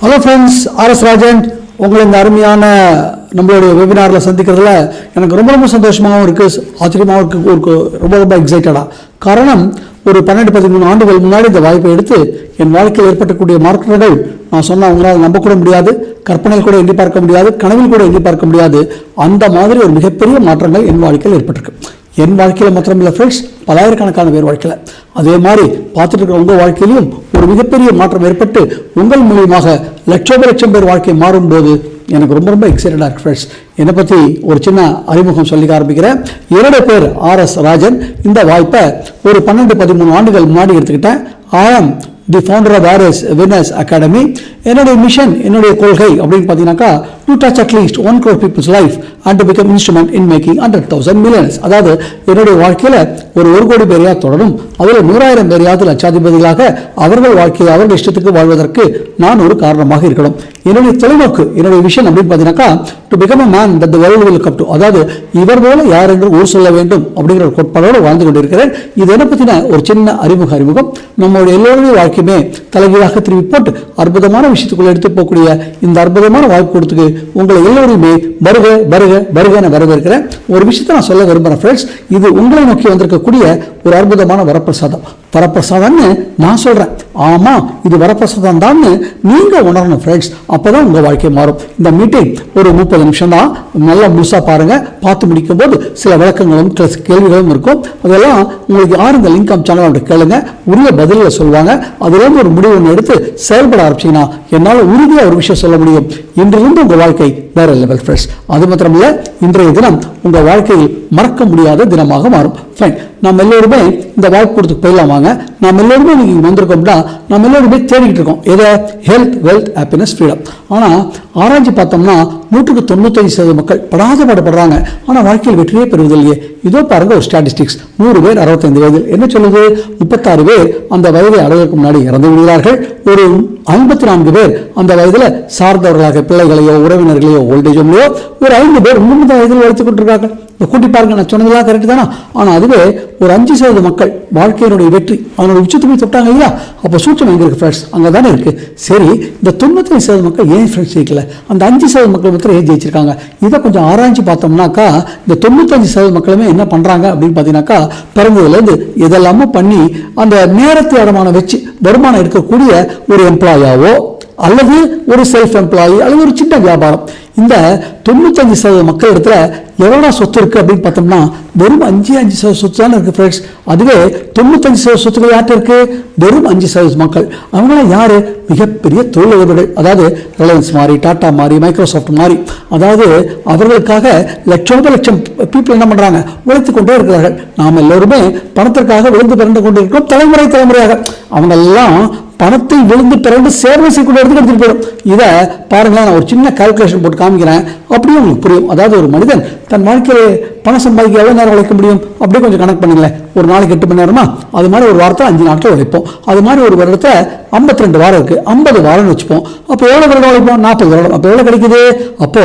Hello friends, RS Rajan உங்களை இந்த அருமையான நம்மளுடைய வெபினாரில் சந்திக்கிறதுல எனக்கு ரொம்ப ரொம்ப சந்தோஷமாகவும் இருக்குது, ஆச்சரியமாகவும் இருக்குது, ரொம்ப எக்ஸைட்டடாக. காரணம், ஒரு 12-13 ஆண்டுகள் முன்னாடி இந்த வாய்ப்பை எடுத்து என் வாழ்க்கையில் ஏற்பட்டக்கூடிய மாற்றங்கள் நான் சொன்னால் அவங்களால் நம்ப கூட முடியாது, கற்பனையில் கூட எண்ணி பார்க்க முடியாது, கனவில் கூட எண்ணி பார்க்க முடியாது. அந்த மாதிரி ஒரு மிகப்பெரிய மாற்றங்கள் என் வாழ்க்கையில் ஏற்பட்டிருக்கு. என் வாழ்க்கையில் மாத்திரமில்லை ஃப்ரெண்ட்ஸ், பலாயிரக்கணக்கான பேர் வாழ்க்கையில் அதே மாதிரி பார்த்துட்டு இருக்கிற உங்கள் வாழ்க்கையிலும் ஒரு மிகப்பெரிய மாற்றம் ஏற்பட்டு உங்கள் மூலியமாக லட்சம் பேர் வாழ்க்கை மாறும்போது எனக்கு ரொம்ப ரொம்ப எக்ஸைட்டடாக இருக்கு ஃப்ரெண்ட்ஸ். என்னை பற்றி ஒரு சின்ன அறிமுகம் சொல்லிக்க ஆரம்பிக்கிறேன். என்னுடைய பேர் ஆர்எஸ் ராஜன். இந்த வாய்ப்பை ஒரு 12-13 ஆண்டுகள் முன்னாடி எடுத்துக்கிட்டேன். I am the founder of RS winners academy. என்னுடைய மிஷன், என்னுடைய கொள்கை அப்படின்னு பார்த்தீங்கன்னாக்கா, to touch at least 1 crore people's life and to become instrument in making 100,000 millions. அதாவது என்னுடைய வாழ்க்கையில் ஒரு 1 கோடி பேரையா தொடரும், அதில் 100,000 பேரையாவது லட்சாதிபதிகளாக அவர்கள் வாழ்க்கையை அவர்கள் இஷ்டத்துக்கு வாழ்வதற்கு நான் ஒரு காரணமாக இருக்கணும். என்னுடைய தொலைநோக்கு, என்னுடைய விஷன் அப்படின்னு பார்த்தீங்கன்னாக்கா, to become a man that the world will look up to. அதாவது இவர் போல யார் என்று ஊர் சொல்ல வேண்டும் அப்படிங்கிற ஒரு கோட்பாடோடு வாழ்ந்து கொண்டிருக்கிறேன். இது என்ன பற்றின ஒரு சின்ன அறிமுகம். நம்மளுடைய எல்லோருடைய வாழ்க்கையுமே தலைகீழாக திரும்பி போட்டு அற்புதமான விஷயத்துக்குள்ள எடுத்து போகக்கூடிய இந்த அற்புதமான வாய்ப்பு கொடுத்துக்கு உங்களை எல்லோருமே வருக வருக வருக என வரவேற்கிறேன். ஒரு விஷயத்தை நான் சொல்ல விரும்புகிறேன் ஃப்ரெண்ட்ஸ், இது உங்களை நோக்கி வந்திருக்கக்கூடிய ஒரு அற்புதமான வரப்பிரசாதம்னு நான் சொல்றேன். ஆமா, இது வரப்பிரசாதம் தான் நீங்க உணரணும் ஃப்ரெண்ட்ஸ். அப்பதான் உங்க வாழ்க்கை மாறும். இந்த மீட்டிங் ஒரு 30 நிமிஷம் தான், நல்லா முழுசா பாருங்க. பார்த்து முடிக்கும் போது சில விளக்கங்களும் கேள்விகளும் இருக்கும். அதெல்லாம் உங்களுக்கு யார் இந்த லிங்க் சேனல் அப்படி கேளுங்க, உரிய பதில்களை சொல்லுவாங்க. அதுலேருந்து ஒரு முடிவு ஒன்று எடுத்து செயல்பட ஆரம்பிச்சீங்கன்னா என்னால் உறுதியாக ஒரு விஷயம் சொல்ல முடியும், இன்றிலிருந்து உங்கள் வாழ்க்கை வேற லெவல் ஃப்ரெண்ட்ஸ். அது மாத்திரமில்ல, இன்றைய தினம் உங்கள் வாழ்க்கையில் மறக்க முடியாத தினமாக மாறும். ஃபைன், நாம் எல்லோருமே இந்த வாய்ப்பு கொடுத்து போயிடலாம் வாங்க. நாம் எல்லோருமே நீங்கள் வந்திருக்கோம்னா நம்ம எல்லோருமே தேடிக்கிட்டு இருக்கோம் எதை? Health, wealth, happiness, freedom. ஆனால் ஆராய்ச்சி பார்த்தோம்னா 95% மக்கள் படாத பாடுபடுறாங்க, ஆனால் வாழ்க்கையில் வெற்றியே பெறுவதில்லையே. இதோ பாருங்க ஒரு ஸ்டாட்டிஸ்டிக்ஸ். 100 பேர் 65 வயதில் என்ன சொல்லுது? 36 பேர் அந்த வயதை அடைவதற்கு முன்னாடி இறந்து விடுகிறார்கள். ஒரு 54 பேர் அந்த வயதில் சார்ந்தவர்களாக பிள்ளைகளையோ உறவினர்களையோ ஓல்டேஜ்லையோ ஒரு 5 பேர் 30 வயதில் வளர்த்து கொண்டிருக்காங்க. கூட்டி பாருங்க, நான் சொன்னதெல்லாம் கரெக்ட் தானா? ஆனால் அதுவே ஒரு 5% மக்கள் வாழ்க்கையினுடைய வெற்றி அவனோட உச்சத்துமே தொட்டாங்க இல்லையா? அப்போ சூட்சம் எங்க இருக்கு ஃப்ரெண்ட்ஸ்? அங்கே தானே இருக்கு. சரி, இந்த 95% மக்கள் ஏன் ஃப்ரெண்ட்ஸ் ஜெயிக்கல? அந்த 5% மக்கள் மாத்திரம் ஏன் ஜெயிச்சிருக்காங்க? இதை கொஞ்சம் ஆராய்ச்சி பார்த்தோம்னாக்கா, இந்த 95% மக்களுமே என்ன பண்றாங்க அப்படின்னு பார்த்தீங்கன்னாக்கா, பிறந்ததுலேருந்து இதெல்லாமே பண்ணி அந்த நேரத்தை அடமான வச்சு வருமானம் எடுக்கக்கூடிய ஒரு எம்ப்ளாயாவோ அல்லது ஒரு செல்ஃப் எம்ப்ளாயி அல்லது ஒரு சின்ன வியாபாரம். இந்த 95% மக்கள் இடத்துல எவ்வளோ சொத்து இருக்கு அப்படின்னு பார்த்தோம்னா வெறும் 5% சொத்து தானே இருக்கு ஃப்ரெண்ட்ஸ். அதுவே 95% சொத்துக்கள் யார்கிட்ட இருக்கு? வெறும் 5% மக்கள். அவங்களாம் யாரு? மிகப்பெரிய தொழிலதிபர்கள். அதாவது ரிலையன்ஸ் மாதிரி, டாடா மாதிரி, மைக்ரோசாஃப்ட் மாதிரி. அதாவது அவர்களுக்காக லட்சம் பீப்புள் என்ன பண்றாங்க? உழைத்து கொண்டே இருக்கிறார்கள். நாம் எல்லோருமே பணத்திற்காக விழுந்து பிறந்து கொண்டிருக்கிறோம், தலைமுறையாக. அவங்க எல்லாம் பணத்தை விழுந்து பிறந்து சேவை செய்யக்கூடிய இடத்துக்கு எடுத்துட்டு போயிடும். இதை பாருங்களேன், நான் ஒரு சின்ன கால்குலேஷன் போட்டு காமிக்கிறேன், அப்படியே உங்களுக்கு புரியும். அதாவது ஒரு மனிதன் தன் வாழ்க்கையில பணம் சம்பாதிக்க எவ்வளவு நேரம் உழைக்க முடியும்? அப்படியே கொஞ்சம் கணக்கு பண்ணுங்களேன். ஒரு நாளைக்கு 8 மணி நேரமா? அது மாதிரி ஒரு வாரத்தை 5 நாட்கள் உழைப்போம். அது மாதிரி ஒரு வருடத்தை 52 வாரம் இருக்கு, 50 வாரம்னு வச்சுப்போம். அப்போ எவ்வளவு வருடம் உழைப்போம்? 40 வருடம். அப்போ எவ்வளவு கிடைக்குது? அப்போ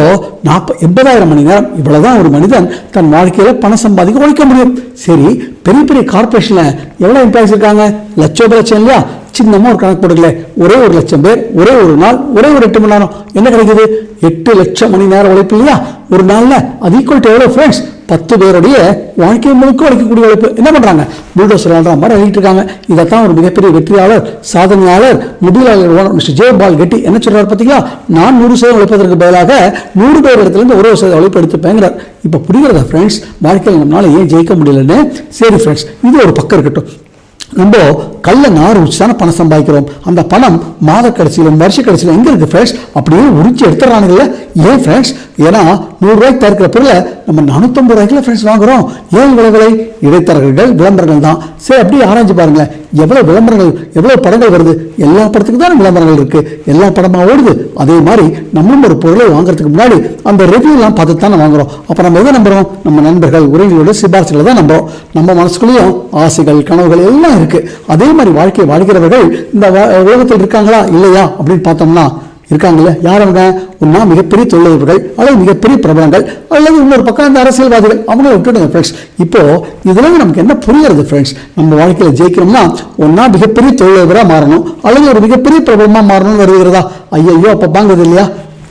80,000 மணி நேரம். இவ்வளவுதான் ஒரு மனிதன் தன் வாழ்க்கையில பணம் சம்பாதிக்க உழைக்க முடியும். சரி, பெரிய கார்பரேஷன்ல எவ்வளவு எம்ப்ளாயிஸ் இருக்காங்க? லட்சம் இல்லையா? சின்னமா ஒரு கணக்கு போடுங்களே, ஒரே 1 லட்சம் பேர், ஒரே ஒரு நாள், ஒரே ஒரு 8 மணி நேரம், என்ன கிடைக்குது? 8 லட்சம் மணி நேரம் உழைப்பு இல்லையா ஒரு நாள்ல? அது ஈக்குவல் டு எவ்வளவு ஃப்ரெண்ட்ஸ்? 10 பேருடைய வாழ்க்கையை முழுக்க உழைக்கக்கூடிய உழைப்பு. என்ன பண்றாங்க? புல்டோசர் மாதிரி அழிட்டு இருக்காங்க. இதைத்தான் ஒரு மிகப்பெரிய வெற்றியாளர், சாதனையாளர், முதலாளர் மிஸ்டர் ஜே பால் கெட்டி என்ன சொல்றாரு பார்த்தீங்களா? நான் 100% உழைப்பதற்கு பதிலாக 100 பேர் இடத்துல இருந்து 1% உழைப்பு எடுத்துப்பேங்கிறார். இப்ப புரிகிறதா ஃப்ரெண்ட்ஸ் வாழ்க்கையில் நம்மளால ஏன் ஜெயிக்க முடியலன்னு? சரி ஃப்ரெண்ட்ஸ், இது ஒரு பக்கம் இருக்கட்டும். நம்ம கல்ல நார் உரிச்சு தானே பணம் சம்பாதிக்கிறோம். அந்த பணம் மாத கடைசியிலும் வருஷ கடைசியிலும் எங்க இருக்கு ஃப்ரெண்ட்ஸ்? அப்படியே உரிச்சு எடுத்துறானுங்கல்ல. ஏன் ஃப்ரெண்ட்ஸ்? ஏன்னா 100 ரூபாய்க்கு தயாரிக்கிற பொருளை நம்ம 450 ரூபாய்க்குல ஃப்ரெண்ட்ஸ் வாங்குறோம். ஏன் விலை? இடைத்தரகர்கள், விளம்பரங்கள் தான். சரி, அப்படியே ஆராய்ச்சி பாருங்களேன், எவ்வளவு விளம்பரங்கள், எவ்வளவு படங்கள் வருது. எல்லா படத்துக்கு தான் விளம்பரங்கள் இருக்கு, எல்லா படமா ஓடுது. அதே மாதிரி நம்மளும் ஒரு பொருளை வாங்குறதுக்கு முன்னாடி அந்த ரிவ்யூ எல்லாம் பார்த்து தானே வாங்குறோம். அப்ப நம்ம எதை நம்புறோம்? நம்ம நண்பர்கள், உறவினர்களோட சிபாரிசுகளை தான் நம்புறோம். நம்ம மனசுக்குள்ளேயும் ஆசைகள், கனவுகள் எல்லாம் இருக்கு. அதே மாதிரி வாழ்க்கையை வாழ்கிறவர்கள் இந்த உலகத்தில் இருக்காங்களா இல்லையா அப்படின்னு பார்த்தோம்னா இருக்காங்கல்ல, யார் அவங்க? ஒன்னா மிகப்பெரிய தொழிலதிபர்கள் அல்லது மிகப்பெரிய பிரபலங்கள் அல்லது இன்னொரு பக்கம் இந்த அரசியல்வாதிகள், அவங்கள விட்டுடுங்க ஃப்ரெண்ட்ஸ். இப்போ இதுல நமக்கு என்ன புரியுறது ஃப்ரெண்ட்ஸ்? நம்ம வாழ்க்கையில ஜெயிக்கணும்னா ஒன்னா மிகப்பெரிய தொழிலதிபராக மாறணும் அல்லது ஒரு மிகப்பெரிய பிரபலமா மாறணும்னு வருகிறதா? ஐயோ அப்ப பாங்குது இல்லையா?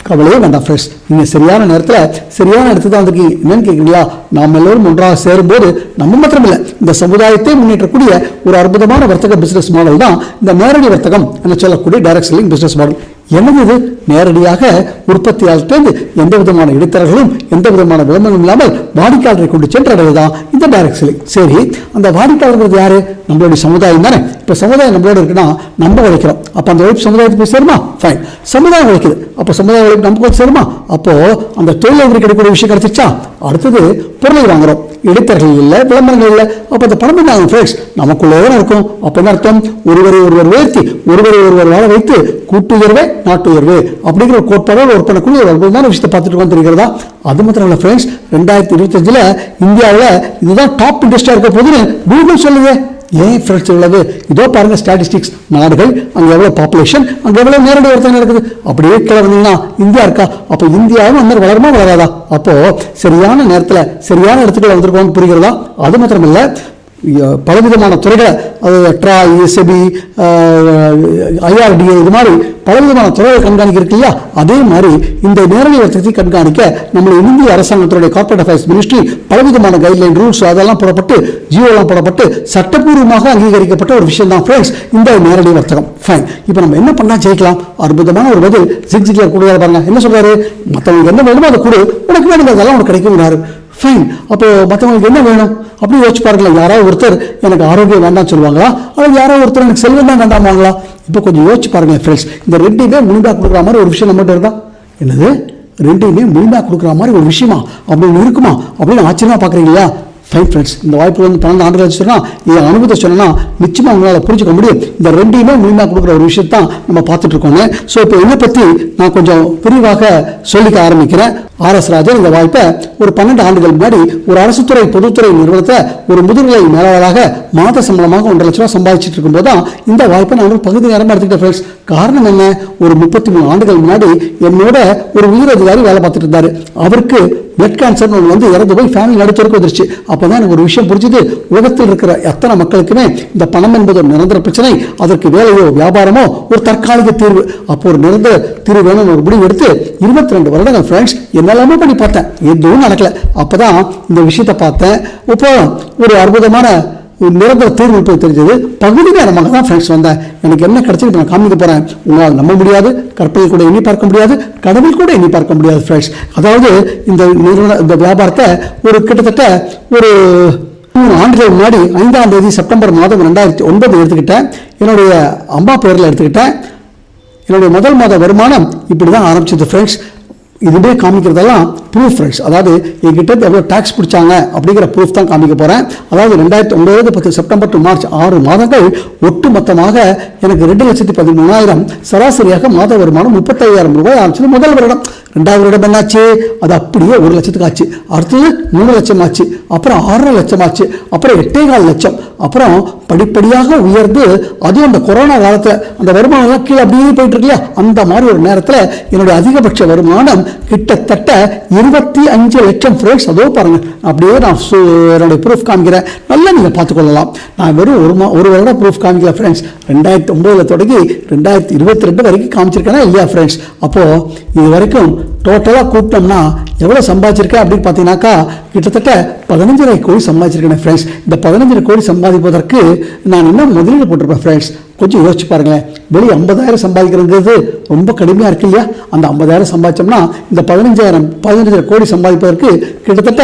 கவலையே வேண்டாம் ஃப்ரெண்ட்ஸ். நீங்கள் சரியான நேரத்தில் சரியான இடத்துல தான் வந்துருக்கீங்க. என்னன்னு கேட்குறீங்களா? நாம் எல்லோரும் ஒன்றாக சேரும்போது நம்ம மாத்திரமில்லை, இந்த சமுதாயத்தை முன்னேற்றக்கூடிய ஒரு அற்புதமான வர்த்தக பிசினஸ் மாடல் தான் இந்த நேரடி வர்த்தகம் என்று சொல்லக்கூடிய டைரக்ட் செல்லிங் பிசினஸ் மாடல். என்னது இது? நேரடியாக உற்பத்தியாளர்கிட்ட எந்த விதமான இடைத்தரர்களும் எந்த விதமான விளம்பரம் இல்லாமல் வாடிக்கையாளரை கொண்டு சென்றடைவதுதான் இந்த டைரக்ட் செல்லிங். சரி, அந்த வாடிக்கையாளர்கள் யாரு? நம்மளுடைய சமுதாயம் தானே. இப்போ சமுதாயம் நம்மளோட இருக்குன்னா நம்ம உழைக்கிறோம், அப்போ அந்த உழைப்பு சமுதாயத்துக்கு போய் சேருமா? ஃபைன். சமுதாயம் உழைக்குது, அப்போ சமுதாய உழைப்பு நமக்கு போய் சேருமா? அப்போ அந்த தொழிலாளர்கள் கிடைக்கக்கூடிய விஷயம் கிடைச்சிச்சா? அடுத்தது பொருளை வாங்குறோம், இடைத்தரர்கள் இல்லை, விளம்பரங்கள் இல்லை, அப்போ அந்த பணம் என்ன ஃப்ரெண்ட்ஸ்? நமக்குள்ளே தான் இருக்கும். அப்போ என்ன அர்த்தம்? ஒருவரை ஒருவர் உயர்த்தி ஒருவரை ஒருவர் வாழ வைத்து கூட்டு உயர்வே நாட்டு உயர்வு அப்படிங்கிற ஒரு கோட்பாடோடு ஒரு பண்ணக்கூடிய ஒரு அற்புதமான விஷயத்தை பார்த்துட்டு வந்து தெரிகிறதா? அது மாத்திரம் இல்லை ஃப்ரெண்ட்ஸ், 2025 இந்தியாவில் இதுதான் டாப் இண்டஸ்ட்ரியா இருக்க போதுன்னு கூகுள் சொல்லுது. ஏன் ஃப்ரெண்ட்ஸ் உள்ளது? இதோ பாருங்க ஸ்டாட்டிஸ்டிக்ஸ், நாடுகள், அங்கே எவ்வளோ பாப்புலேஷன், அங்கே எவ்வளோ நேரடி வர்த்தகம் நடக்குது. அப்படியே கீழே வந்தீங்கன்னா இந்தியா இருக்கா? அப்போ இந்தியாவும் அந்த மாதிரி வளருமா வளராதா? அப்போ சரியான நேரத்தில் சரியான இடத்துக்குள்ள வந்திருக்கோம்னு புரிகிறதா? அது மாத்திரம் இல்லை, பலவிதமான துறைகளை, அது ட்ராய், செபி, IRDA, இது மாதிரி பலவிதமான துறைகளை கண்காணிக்க இருக்கு இல்லையா? அதே மாதிரி இந்த நேரடி வர்த்தகத்தை கண்காணிக்க நம்ம இந்திய அரசாங்கத்துடைய கார்பரேட் அஃபேர்ஸ் மினிஸ்ட்ரி பலவிதமான கைட்லைன், ரூல்ஸ் அதெல்லாம் போடப்பட்டு ஜியோலாம் போடப்பட்டு சட்டப்பூர்வமாக அங்கீகரிக்கப்பட்ட ஒரு விஷயம் தான் ஃப்ரெண்ட்ஸ் இந்த நேரடி வர்த்தகம். ஃபைன். இப்போ நம்ம என்ன பண்ணா ஜெயிக்கலாம்? அற்புதமான ஒரு பதில் ஜிக்ஜிக்லர் கொடுக்குறாரு பாருங்க. என்ன சொல்றாரு? மற்றவங்களுக்கு என்ன வேணுமோ அதை கொடு, உனக்கு வேணுங்கிறதெல்லாம் உனக்கு கிடைக்கும்னாரு. ஃபைன். அப்போ மற்றவங்களுக்கு என்ன வேணும் அப்படி யோசிச்சு பாருங்களேன். யாராவது ஒருத்தர் எனக்கு ஆரோக்கியம் வேண்டாம்னு சொல்லுவாங்களா, அல்லது யாராவது ஒருத்தர் எனக்கு செல்வம் தான் வேண்டாமாங்களா? இப்போ கொஞ்சம் யோசிச்சு பாருங்களேன் ஃப்ரெண்ட்ஸ். இந்த ரெண்டையுமே முழுமையாக கொடுக்குற மாதிரி ஒரு விஷயம் நம்மகிட்ட இருந்தா, என்னது ரெண்டையுமே முழுமையாக கொடுக்குற மாதிரி ஒரு விஷயமா அப்படின்னு இருக்குமா அப்படின்னு ஆச்சரியமா பார்க்குறீங்களா? ஃபைன் ஃப்ரெண்ட்ஸ், இந்த வாய்ப்பு வந்து 12 ஆண்டுகள் சொன்னால் என் அனுபவத்தை சொன்னா நிச்சயமாக உங்களால் புரிஞ்சுக்க முடியும். இந்த ரெண்டையுமே முழுமையாக கொடுக்குற ஒரு விஷயத்தான் நம்ம பார்த்துட்டு இருக்கோங்க. ஸோ இப்போ என்னை பற்றி நான் கொஞ்சம் விரிவாக சொல்லிக்க ஆரம்பிக்கிறேன். RS ராஜன் இந்த வாய்ப்பை ஒரு 12 ஆண்டுகள் முன்னாடி ஒரு அரசுத்துறை பொதுத்துறை நிறுவனத்தை ஒரு முதுநிலை மேலாளராக மாத சம்பளமாக 1.5 லட்ச ரூபா சம்பாதிச்சுட்டு இருக்கும்போது தான் இந்த வாய்ப்பை நான் ஒரு பகுதி நேரமாக எடுத்துக்கிட்டேன் ஃப்ரெண்ட்ஸ். காரணம் என்ன? ஒரு 33 ஆண்டுகள் முன்னாடி என்னோட ஒரு உயர் அதிகாரி வேலை பார்த்துட்டு இருந்தாரு. அவருக்கு பிளட் கேன்சர் வந்து இறந்து போய் ஃபேமிலி நடுத்தருக்கு வந்துருச்சு. அப்போதான் எனக்கு ஒரு விஷயம் புரிஞ்சுது, உலகத்தில் இருக்கிற எத்தனை மக்களுக்குமே இந்த பணம் என்பது ஒரு நிரந்தர பிரச்சனை, அதற்கு வேலையோ வியாபாரமோ ஒரு தற்காலிக தீர்வு. அப்போ ஒரு நிரந்தர தீர்வு வேணும்னு ஒரு முடிவு எடுத்து 22 வருடங்கள் ஃப்ரெண்ட்ஸ் என்னெல்லாமோ பண்ணி பார்த்தேன், எதுவும் நடக்கல. அப்பதான் இந்த விஷயத்தை பார்த்தேன். இப்போ ஒரு அற்புதமான நிரந்தர தீர்வு இப்போ தெரிஞ்சது. பகுதி நேரமாக தான் ஃப்ரெண்ட்ஸ் வந்தேன். எனக்கு என்ன கிடைச்சிருக்கு நான் காமிக்க போறேன். உங்களால் நம்ப முடியாது, கற்பனை கூட எண்ணி பார்க்க முடியாது, கடவுள் கூட எண்ணி பார்க்க முடியாது ஃப்ரெண்ட்ஸ். அதாவது இந்த வியாபாரத்தை ஒரு கிட்டத்தட்ட ஒரு 3 ஆண்டுகள் முன்னாடி 5ஆம் தேதி செப்டம்பர் மாதம் 2009 எடுத்துக்கிட்டேன். என்னுடைய அம்மா பேரில் எடுத்துக்கிட்டேன். என்னுடைய முதல் மாத வருமானம் இப்படி தான் ஆரம்பிச்சது ஃப்ரெண்ட்ஸ். இதுவே காமிக்கிறதெல்லாம் ப்ரூஃப் ஃப்ரெண்ட்ஸ். அதாவது என்கிட்ட எவ்வளோ டேக்ஸ் பிடிச்சாங்க அப்படிங்கிற ப்ரூஃப் தான் காமிக்க போகிறேன். அதாவது 2009 செப்டம்பர் டு மார்ச் 6 மாதங்கள் ஒட்டு மொத்தமாக எனக்கு 2,13,000 சராசரியாக மாத வருமானம் 35,000 ரூபாய் ஆரம்பிச்சது முதல் வருடம். 2வது வருடம் என்னாச்சு? அது அப்படியே 1 லட்சத்துக்கு ஆச்சு. அடுத்தது 3 லட்சம் ஆச்சு, அப்புறம் 6.5 லட்சம் ஆச்சு, அப்புறம் 8.25 லட்சம், அப்புறம் படிப்படியாக உயர்ந்து அதுவும் அந்த கொரோனா காலத்தில் அந்த வருமானம் கீழே அப்படியே போயிட்டு இருக்கு இல்லையா, அந்த மாதிரி ஒரு நேரத்தில் என்னுடைய அதிகபட்ச வருமானம் கிட்டத்தட்ட 25 லட்சம் ஃப்ரெண்ட்ஸ். அதோ பாருங்க, அப்படியே நான் என்னுடைய ப்ரூஃப் காமிக்கிறேன், நல்லா நீங்கள் பார்த்துக்கொள்ளலாம். நான் வெறும் ஒரு வருடம் ப்ரூஃப் காமிக்கல ஃப்ரெண்ட்ஸ். 2009 தொடங்கி 2022 வரைக்கும் காமிச்சிருக்கேன்னா இல்லையா ஃப்ரெண்ட்ஸ்? அப்போது இது வரைக்கும் டோட்டலாக கூப்பிட்டோம்னா எவ்வளோ சம்பாதிச்சிருக்கேன் அப்படின்னு பார்த்தீங்கன்னாக்கா கிட்டத்தட்ட 15,000 கோடி சம்பாதிச்சிருக்கேன் ஃப்ரெண்ட்ஸ். இந்த 15,000 கோடி சம்பாதிப்பதற்கு நான் என்ன முதலீடு போட்டிருப்பேன் ஃப்ரெண்ட்ஸ். கொஞ்சம் யோசிச்சு பாருங்களேன். வெளியே 50,000 சம்பாதிக்கிறது ரொம்ப கடுமையாக இருக்கு இல்லையா? அந்த 50,000 சம்பாதிச்சோம்னா இந்த 15,000 கோடி சம்பாதிப்பதற்கு கிட்டத்தட்ட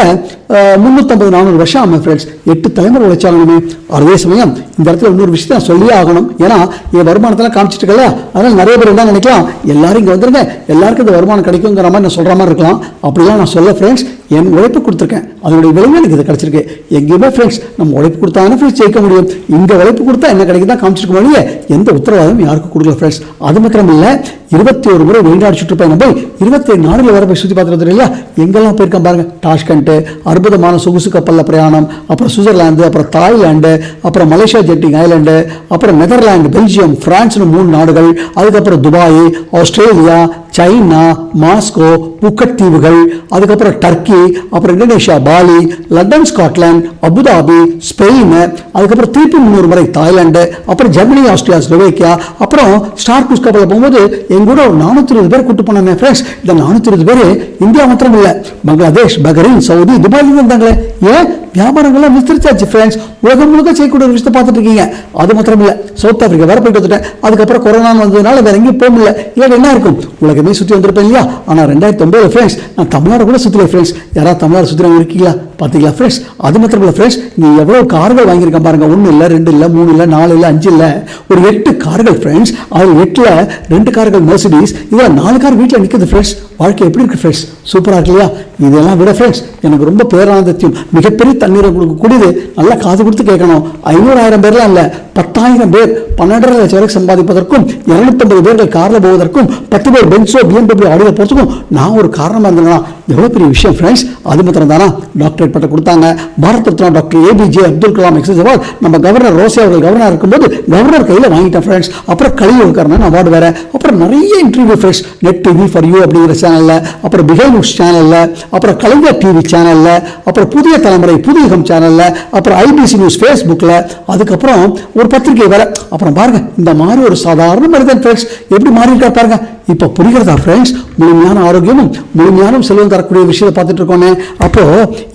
350-400 வருஷம் ஆகும் ஃப்ரெண்ட்ஸ். 8 தலைமுறை உழைச்சாகணுமே. அதே சமயம் இந்த இடத்துல இன்னொரு விஷயத்தை நான் சொல்லியே ஆகணும். ஏன்னா என் வருமானத்தெல்லாம் காமிச்சிட்டு இருக்கல, அதனால் நிறைய பேர் என்ன நினைக்கலாம், எல்லாரும் இங்கே வந்துருங்க, எல்லாருக்கும் இந்த வருமானம் கிடைக்குங்கிற மாதிரி நான் சொல்கிற மாதிரி இருக்கலாம். அப்படிலாம் நான் சொல்ல ஃப்ரெண்ட்ஸ். என் உழைப்பு கொடுத்துருக்கேன், அதனுடைய விளைவு எனக்கு இது கிடைச்சிருக்கு. எங்கேயுமே ஃப்ரெண்ட்ஸ் நம்ம உழைப்பு கொடுத்தாங்கன்னா ஃப்ரெண்ட்ஸ் ஜெயிக்க முடியும். இங்கே உழைப்பு கொடுத்தா என்ன கிடைக்குதான் காமிச்சிருக்க முடியும், எந்த உத்தரவாதமும் யாருக்கும் கொடுக்கல ஃப்ரெண்ட்ஸ். அது மாத்திரம் இல்லை, 21 முறை வெளிநாடு சுற்றுப்பயணம் போய் 27 நாடுகள் வர போய் சுற்றி பார்த்துட்டு இல்லையா, எங்கெல்லாம் போயிருக்கேன் பாருங்க. டாஷ்கண்ட், அற்புதமான சொகுசு கப்பல்ல பிரயாணம், அப்புறம் சுவிட்சர்லாந்து, அப்புறம் தாய்லாந்து, அப்புறம் மலேசியா ஜெட்டிங் ஐலாண்டு, அப்புறம் நெதர்லாந்து, பெல்ஜியம், பிரான்ஸ்னு 3 நாடுகள், அதுக்கப்புறம் Dubai, Australia, China, Moscow, Phuket தீவுகள், அதுக்கப்புறம் டர்க்கி, அப்புறம் Indonesia, Bali, London, Scotland, Abu Dhabi, Spain, அதுக்கப்புறம் திருப்பி 300 முறை தாய்லாந்து, அப்புறம் ஜெர்மனி, ஆஸ்திரியா, ஸ்லோவேக்கியா, அப்புறம் ஸ்டார் குரூஸ் கப்பலில் போகும்போது எங்க கூட ஒரு 420 பேர் கூட்டு போனாங்க ஃப்ரெண்ட்ஸ். இந்த 420 பேர் இந்தியா மாத்திரம் இல்லை, பங்களாதேஷ், பஹ்ரைன், சவுதி, துபாயில இருந்தாங்களே. ஏன் வியாபாரங்கள்லாம் விஸ்தரிச்சாச்சு ஃப்ரெண்ட்ஸ். உலகம் முழுக்க செய்யக்கூடிய ஒரு விஷயத்தை பார்த்துட்டு இருக்கீங்க. அது மாத்திரம் இல்லை, சவுத் ஆப்பிரிக்கா வேற போயிட்டு வந்துட்டேன். அதுக்கப்புறம் கொரோனா வந்ததுனால வேற எங்கேயும் போக முடியல. இல்லை என்ன இருக்கும், உலகமே சுற்றி வந்திருப்பேன் இல்லையா. ஆனால் 2009 ஃப்ரெண்ட்ஸ் நான் தமிழ்நாடு கூட சுற்றல ஃப்ரெண்ட்ஸ். யாராவது தமிழ்நாடு சுற்றுறவங்க இருக்கீங்களா பார்த்தீங்களா ஃப்ரெண்ட்ஸ். அது மாத்திரம் இல்லை ஃப்ரெண்ட்ஸ், நீ எவ்வளோ கார்கள் வாங்கியிருக்கேன் பாருங்க. 1 இல்லை, 2 இல்லை, 3 இல்லை, 4 இல்லை, 5 இல்லை, ஒரு 8 கார்கள் ஃப்ரெண்ட்ஸ். அதில் 8ல் 2 கார்கள் மெர்சிடிஸ், இதில் 4 கார் வீட்டில் நிற்குது ஃப்ரெண்ட்ஸ். வாழ்க்கை எப்படி இருக்கு ஃப்ரெண்ட்ஸ், சூப்பராக இருக்கு இல்லையா. இதெல்லாம் விட ஃப்ரெண்ட்ஸ் எனக்கு ரொம்ப பேரானந்தத்தையும் மிகப்பெரிய தண்ணீரை கொடுக்கக்கூடியது. நல்லா காது கொடுத்து கேட்கணும். 500,000 பேர்லாம் இல்லை, 10,000 பேர் 12.5 லட்சம் வரைக்கும் சம்பாதிப்பதற்கும், 250 பேர்கள் காரில் போவதற்கும், 10 பேர் பென்ஸோ BMW ஆடியோ போகிறதுக்கும் நான் ஒரு காரணமாக இருந்தேன்னா எவ்வளோ பெரிய விஷயம் ஃப்ரெண்ட்ஸ். அது மாத்திரம் தானா, டாக்டரேட் பட்டம் கொடுத்தாங்க. Bharat Ratna doctor APJ Abdul Kalam excess award நம்ம கவர்னர் ரோசே அவர்கள் கவர்னர் இருக்கும்போது கவர்னர் கையில் வாங்கிட்டேன் ஃப்ரெண்ட்ஸ். அப்புறம் கலியுகர்ணன் அவார்டு வேற, அப்புறம் நிறைய interview friends. Net TV for you அப்படிங்கிற சேனலில், அப்புறம் பிஹைண்ட் நியூஸ் சேனலில், அப்புறம் கலைஞர் டிவி சேனலில், அப்புறம் புதிய தலைமுறை புதியகம் சேனலில், அப்புறம் IBC நியூஸ் ஃபேஸ்புக்கில், அதுக்கப்புறம் ஒரு பத்திரிகை வேற. அப்புறம் பாருங்க, இந்த மாதிரி ஒரு சாதாரண மனிதன் ஃப்ரெண்ட்ஸ் எப்படி மாறி இருக்கா பாருங்க. இப்போ புரிகிறதா ஃப்ரெண்ட்ஸ், முழுமையான ஆரோக்கியமும் முழுமையான செல்வம் தரக்கூடிய விஷயத்தை பார்த்துட்டு இருக்கோன்னே. அப்போ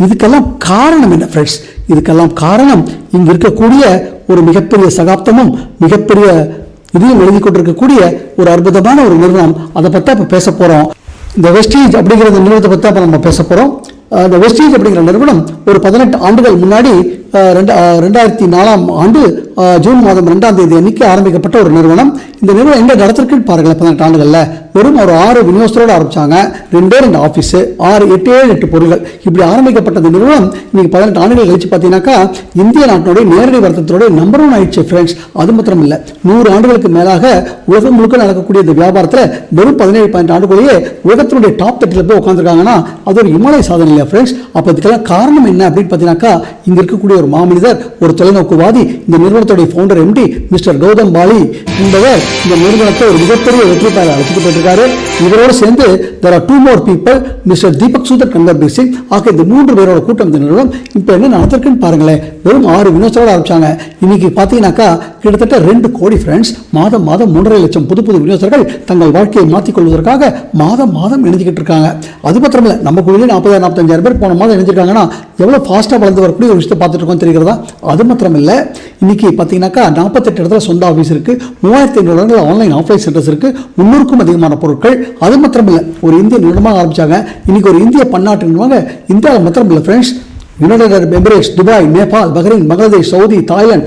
இதுக்கெல்லாம் காரணம் என்ன ஃப்ரெண்ட்ஸ்? இதுக்கெல்லாம் காரணம் இங்க இருக்கக்கூடிய ஒரு மிகப்பெரிய சகாப்தமும் மிகப்பெரிய இதையும் எழுதி கொண்டிருக்கக்கூடிய ஒரு அற்புதமான ஒரு நிறுவனம். அதை பற்றி இப்போ பேச போறோம். இந்த வெஸ்டீஜ் அப்படிங்கிற நிறுவனத்தை பற்றி இப்போ நம்ம பேச போறோம். இந்த வெஸ்டீஜ் அப்படிங்கிற நிறுவனம் ஒரு 18 ஆண்டுகள் முன்னாடி 2004ஆம் ஆண்டு ஜூன் மாதம் 2ஆம் தேதி அன்னைக்கு ஆரம்பிக்கப்பட்ட ஒரு நிறுவனம். இந்த நிறுவனம் எங்க நடத்திருக்குன்னு பாருங்களேன். 18 ஆண்டுகள்ல வெறும் ஒரு 6 விநியோகத்தோடு ஆரம்பிச்சாங்க. 2 ஆஃபீஸ், 8 பொருள்கள் இப்படி ஆரம்பிக்கப்பட்ட நிறுவனம் இன்னைக்கு 18 ஆண்டுகள் கழிச்சு பார்த்தீங்கன்னாக்கா இந்திய நாட்டினுடைய நேரடி வர்த்தகத்தோட நம்பர் 1 ஆயிடுச்சு ஃப்ரெண்ட்ஸ். அது மாத்திரம் இல்லை, 100 ஆண்டுகளுக்கு மேலாக உலகம் முழுக்க நடக்கக்கூடிய இந்த வியாபாரத்தில் வெறும் 17-18 ஆண்டுகளையே உலகத்தினுடைய டாப் 30 போய் உட்காந்துருக்காங்கன்னா அது ஒரு இமாலய சாதனை இல்லையா ஃப்ரெண்ட்ஸ். அப்போ இதுக்கெல்லாம் காரணம் என்ன அப்படின்னு பார்த்தீங்கன்னாக்கா இங்க இருக்கக்கூடிய ஒரு மாமனிதர், ஒரு தொலைநோக்குவாதி, இந்த நிறுவனத்துடைய founder MD Mister Gautam Bali என்பவர் இந்த நிறுவனத்தை ஒரு மிகப்பெரிய வெற்றி பெற அழைச்சிட்டு போயிருக்காரு. இவரோடு சேர்ந்து there are 2 more people, Mister Deepak Sudhar, Kandharbir Singh ஆகிய இந்த 3 பேரோட கூட்டம் இந்த நிறுவனம் இப்போ என்ன நடத்திருக்குன்னு பாருங்களேன். வெறும் 6 விநியோகத்தோடு ஆரம்பிச்சாங்க. இன்னைக்கு பார்த்தீங்கன்னாக்கா கிட்டத்தட்ட 2 கோடி ஃப்ரெண்ட்ஸ். மாதம் 3.5 லட்சம் புது விநியோகர்கள் தங்கள் வாழ்க்கையை மாற்றிக் கொள்வதற்காக மாதம் இணைஞ்சிக்கிட்டு இருக்காங்க. அது மாத்திரம் இல்லை, நம்ம குழுவில் 40,000-45,000 பேர் போன மாதம் இணைஞ்சிருக்காங்கன்னா எவ்வளோ ஃபாஸ்ட்டாக வளர்ந்து வரக்கூடிய ஒரு விஷயத்தை பார்த்துட்டு இருக்கோம் தெரிகிறதா. அது மாத்திரம் இல்லை, இன்னைக்கு பார்த்தீங்கன்னாக்கா 48 இடத்துல சொந்த ஆஃபீஸ் இருக்கு, 3500 இடத்துல ஆன்லைன் ஆஃப்லைன் சென்டர்ஸ் இருக்கு, 300க்கும் அதிகமான பொருட்கள். அது மாத்திரம் இல்லை, ஒரு இந்திய நிறுவனமாக ஆரம்பிச்சாங்க. இன்னைக்கு ஒரு இந்திய பன்னாட்டு நிறுவனம் இந்தியாவில் மாத்திரம் இல்லை friends. United Arab Emirates, Dubai, Nepal, Bahrain, Bangladesh, Saudi, Thailand,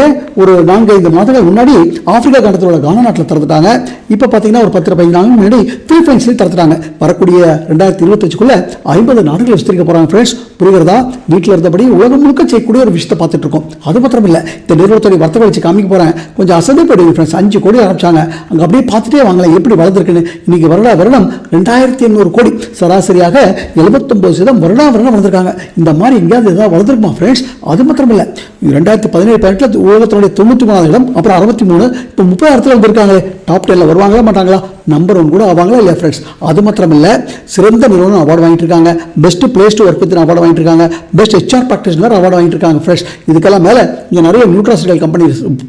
ஏன் ஒரு 4-5 மாதங்கள் முன்னாடி ஆப்பிரிக்கா கண்டத்தில் உள்ள கானா நாட்டில் திறந்துட்டாங்க. இப்போ பார்த்தீங்கன்னா ஒரு 10-15 நாள் முன்னாடி பிலிப்பைன்ஸ்லேயும் திறந்துட்டாங்க. வரக்கூடிய 2025க்குள்ள 50 நாடுகளை விஸ்தரிக்க போகிறாங்க ஃப்ரெண்ட்ஸ். புரிகிறதா? வீட்டில் இருந்தபடி உலகம் முழுக்க செய்யக்கூடிய ஒரு விஷயத்தை பார்த்துட்டு இருக்கோம். அது மாத்திரம் இல்லை, இந்த நிறுவனத்துடைய வர்த்தக வச்சு காமிக்க போகிறேன். கொஞ்சம் அசதைப்படுவீங்க ஃப்ரெண்ட்ஸ். 5 கோடி ஆரம்பிச்சாங்க. அங்கே அப்படியே பார்த்துட்டே வாங்கலாம் எப்படி வளர்ந்துருக்குன்னு. இன்னைக்கு வருடம் 2800 கோடி, சராசரியாக 79% வருடம் வளர்ந்துருக்காங்க. இந்த மாதிரி எங்கேயாவது ஏதாவது வளர்ந்துருக்குமா ஃப்ரெண்ட்ஸ்? அது மாத்திரம் இல்லை, 2017-18 உலகத்தினுடைய 93 இடம், அப்புறம் 63, இப்போ 30 இடத்துல வந்திருக்காங்களே. டாப் 10ல வருவாங்களா மாட்டாங்களா? நம்பர் 1 கூட ஆவாங்களா இல்லையா ஃப்ரெண்ட்ஸ்? அது மாத்திரம் இல்லை, சிறந்த நிறுவனம் அவார்டு வாங்கிட்டு இருக்காங்க, best place to work with award வாங்கிட்டு இருக்காங்க, பெஸ்ட் HR ப்ராக்டிஷனர் அவார்டு வாங்கிட்டு இருக்காங்க ஃப்ரெண்ட்ஸ். இதுக்கெல்லாம் மேலே இங்கே நிறைய நியூட்ராசிட்டிகல் கம்பெனி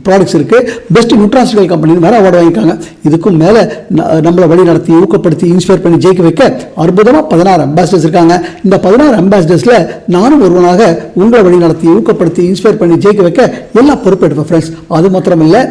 ப்ராடக்ட்ஸ் இருக்கு, பெஸ்ட் நியூட்ராசிட்டிகல் கம்பெனி வேற அவார்டு வாங்கியிருக்காங்க. இதுக்கும் மேலே நம்மளை வழி நடத்தி ஊக்கப்படுத்தி இன்ஸ்பயர் பண்ணி ஜெயிக்க வைக்க அற்புதமாக 16 அம்பாசிடர்ஸ் இருக்காங்க. இந்த 16 அம்பாசிடர்ஸ்ல நானும் ஒருவனாக உங்களை வழி நடத்தி ஊக்கப்படுத்தி இன்ஸ்பயர் பண்ணி ஜெயிக்க வைக்க எல்லா பொறுப்பெடுப்பேன் ஃப்ரெண்ட்ஸ். அது மாத்திரம் இல்லை,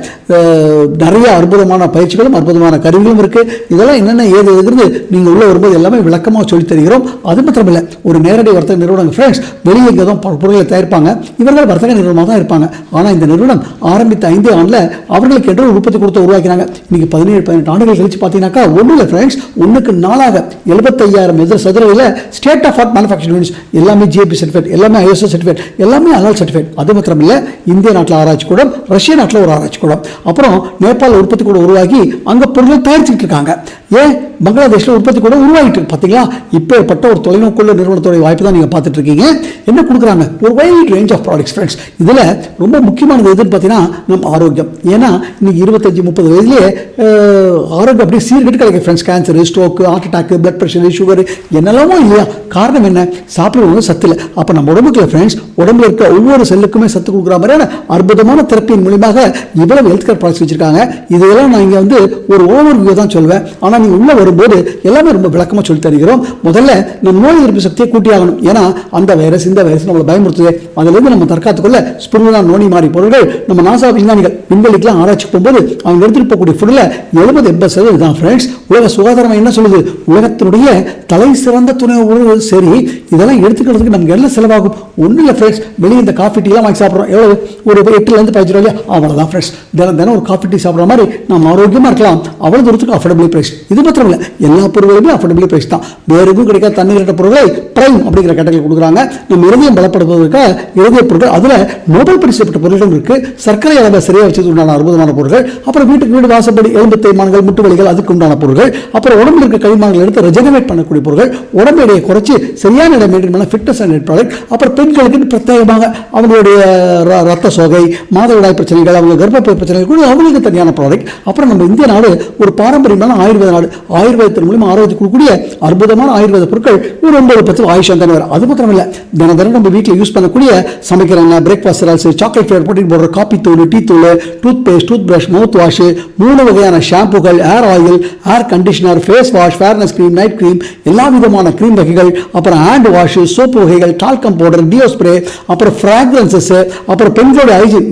நிறைய அற்புதமான பயிற்சிகளும் அற்புதமான கருவிகளும் இருக்கு. இதெல்லாம் என்னென்ன ஏது எதிர்ந்து நீங்கள் உள்ள வரும்போது எல்லாமே விளக்கமாக சொல்லி தருகிறோம். அது மாத்திரம் இல்லை, ஒரு நேரடி வர்த்தக நிறுவனம் ஃப்ரெண்ட்ஸ். வெளியே இங்கே தான் பொருட்களை தயாரிப்பாங்க, இவர்கள் வர்த்தக நிறுவனமாக தான் இருப்பாங்க. ஆனால் இந்த நிறுவனம் ஆரம்பித்த 5 ஆண்டில் அவர்களுக்கு என்று ஒரு உற்பத்தி கொடுத்து உருவாக்கினாங்க. இன்னைக்கு 17-18 ஆண்டுகள் கழிச்சு பார்த்தீங்கன்னாக்கா ஒன்றும் இல்லை ஃப்ரெண்ட்ஸ், 1க்கு 4ஆக 75,000 சதுரடியில் state of art manufacturing units எல்லாமே GAP சர்டிஃபிகேட், எல்லாமே ISO சர்டிஃபிகேட், எல்லாமே அனால் சர்டிஃபிகேட். அது மாத்திரம் இல்லை, இந்திய நாட்டில் ஆராய்ச்சி கூடம், ரஷ்யா நாட்டில் ஒரு ஆராய்ச்சி கூடம், அப்புறம் நேபாள உற்பத்தி கூட உருவாக்கி அங்கே பொருட்கள் தயாரிச்சுட்டு இருக்காங்க. ஏன் பங்களாதேஷ்ல உற்பத்தி கூட உருவாகிட்டு இருக்கு பார்த்தீங்களா? இப்பேற்பட்ட ஒரு தொலைநோக்குள்ள நிறுவனத்துடைய வாய்ப்பு தான் நீங்க பார்த்துட்டு இருக்கீங்க. என்ன கொடுக்குறாங்க? ஒரு wide range of products friends. இதுல ரொம்ப முக்கியமானது எதுன்னு பார்த்தீங்கன்னா நம்ம ஆரோக்கியம். ஏன்னா இன்னைக்கு 25-30 வயதுலேயே ஆரோக்கியம் அப்படியே சீர்கெட்டு கிடைக்கும் friends. Cancer, stroke, heart attack, blood pressure, sugar என்னெல்லாமோ இல்லையா? காரணம் என்ன? சாப்பிடுவது சத்து இல்லை. அப்போ நம்ம உடம்புக்குள்ள ஃப்ரெண்ட்ஸ், உடம்புல இருக்க ஒவ்வொரு செல்லுக்குமே சத்து கொடுக்குற மாதிரியான அற்புதமான தெரப்பியின் மூலியமாக இவ்வளவு ஹெல்த் கேர் ப்ராடக்ட்ஸ் வச்சிருக்காங்க. இதெல்லாம் நான் இங்கே வந்து ஒரு ஓவர் வியூ தான் சொல்வேன். ஆனால் நீங்கள் உள்ள வரும்போது எல்லாமே ரொம்ப விளக்கமாக சொல்லி தருகிறோம். முதல்ல நம்ம நோய் எதிர்ப்பு சக்தியை கூட்டி ஆகணும். ஏன்னா அந்த வைரஸ் இந்த வைரஸ் நம்மளை பயமுறுத்துது. அதிலிருந்து நம்ம தற்காத்துக்குள்ள ஸ்பிருங்கா, நோனி மாதிரி பொருட்கள் நம்ம நாசா விஞ்ஞானிகள் விண்வெளிக்கெல்லாம் ஆராய்ச்சி போகும்போது அவங்க எடுத்துட்டு போகக்கூடிய ஃபுட்டில் 70-80% தான் ஃப்ரெண்ட்ஸ். உலக சுகாதாரம் என்ன சொல்லுது? உலகத்தினுடைய தலை சிறந்த துணை உணவு. சரி, இதெல்லாம் எடுத்துக்கிறதுக்கு நமக்கு என்ன செலவாகும்? ஒன்றும் இல்லை ஃப்ரெண்ட்ஸ். வெளியே இந்த காஃபி டீலாம் வாங்கி சாப்பிட்றோம். எவ்வளவு? ஒரு 8-15 ரூபாய். அவ்வளோதான் ஃப்ரெண்ட்ஸ். தினம் ஒரு காஃபி டீ சாப்பிட்ற மாதிரி நம்ம ஆரோக்கியமாக இருக்கலாம். அவ்வளோ தூரத்துக்கு அஃபோர்டபுள் பிரைஸ். இது மாத்திரம் இல்லை, எல்லா பொருட்களுமே அஃபோர்டபுள் பிரைஸ் தான். வேறு எதுவும் கிடைக்காத தண்ணீர் பொருட்களை பிரைம் அப்படிங்கிற கேட்டகரி கொடுக்குறாங்க. நம்ம இருதயம் பலப்படுத்துவதற்காக இருதய பொருட்கள், அதில் நோபல் பரிசு பெற்ற பொருட்கள் இருக்கு. சர்க்கரை அளவை சரியாக வச்சது உண்டான அற்புதமான பொருட்கள். அப்புறம் வீட்டுக்கு வீடு வாசப்படி எலும்பு தேய்மானங்கள், முட்டு வலிகள், அதுக்கு உண்டான பொருட்கள். அப்புறம் உடம்புல இருக்க கழிமானங்கள் எடுத்து ரெஜெனரேட் பண்ணக்கூடிய பொருட்கள். உடம்பு எடையை குறைச்சி சரியான இடம் மெயின்டைன் பண்ண ஃபிட்னஸ் அண்ட் ப்ராடக்ட். அப்புறம் பெண்களுக்கு பிரத்யேகமாக அவங்களுடைய ரத்த சோகை, மாதவிடாய் பிரச்சனைகள், அவங்க கர்ப்பப்பை பிரச்சனைகள் கூட அவங்களுக்கு தனியான ப்ராடக்ட். அப்புறம் நம்ம இந்திய நாடு ஒரு பாரம்பரியமான ஆயுர்வேத நாடு. ஆயுர்வேதத்தின் மூலமா ஆரோக்கியம் கொடுக்கக்கூடிய அற்புதமான ஆயுர்வேத பொருட்கள் ஒரு 9-10 ஆயுஷம் தானே வரும். அது மாத்திரம் இல்லை, தினம் நம்ம வீட்டில் யூஸ் பண்ணக்கூடிய சமைக்கிற பிரேக்ஃபாஸ்ட் சீரியல்ஸ், சாக்லேட் ஃபிளேவர் போட்டு போடுற காப்பி தூள், டீ தூள், toothpaste, toothbrush, mouthwash, 3 வகையான ஷாம்புகள், hair oil, hair conditioner, face wash, fairness cream, night cream, எல்லா விதமான கிரீம் வகைகள், அப்புறம் ஹேண்ட் வாஷ், சோப்பு வகைகள், டால்கம் பவுடர், டியோ ஸ்ப்ரே, அப்புறம் ஃப்ராக்ரன்சஸ், அப்புறம் பெண்களோட ஹைஜீன்,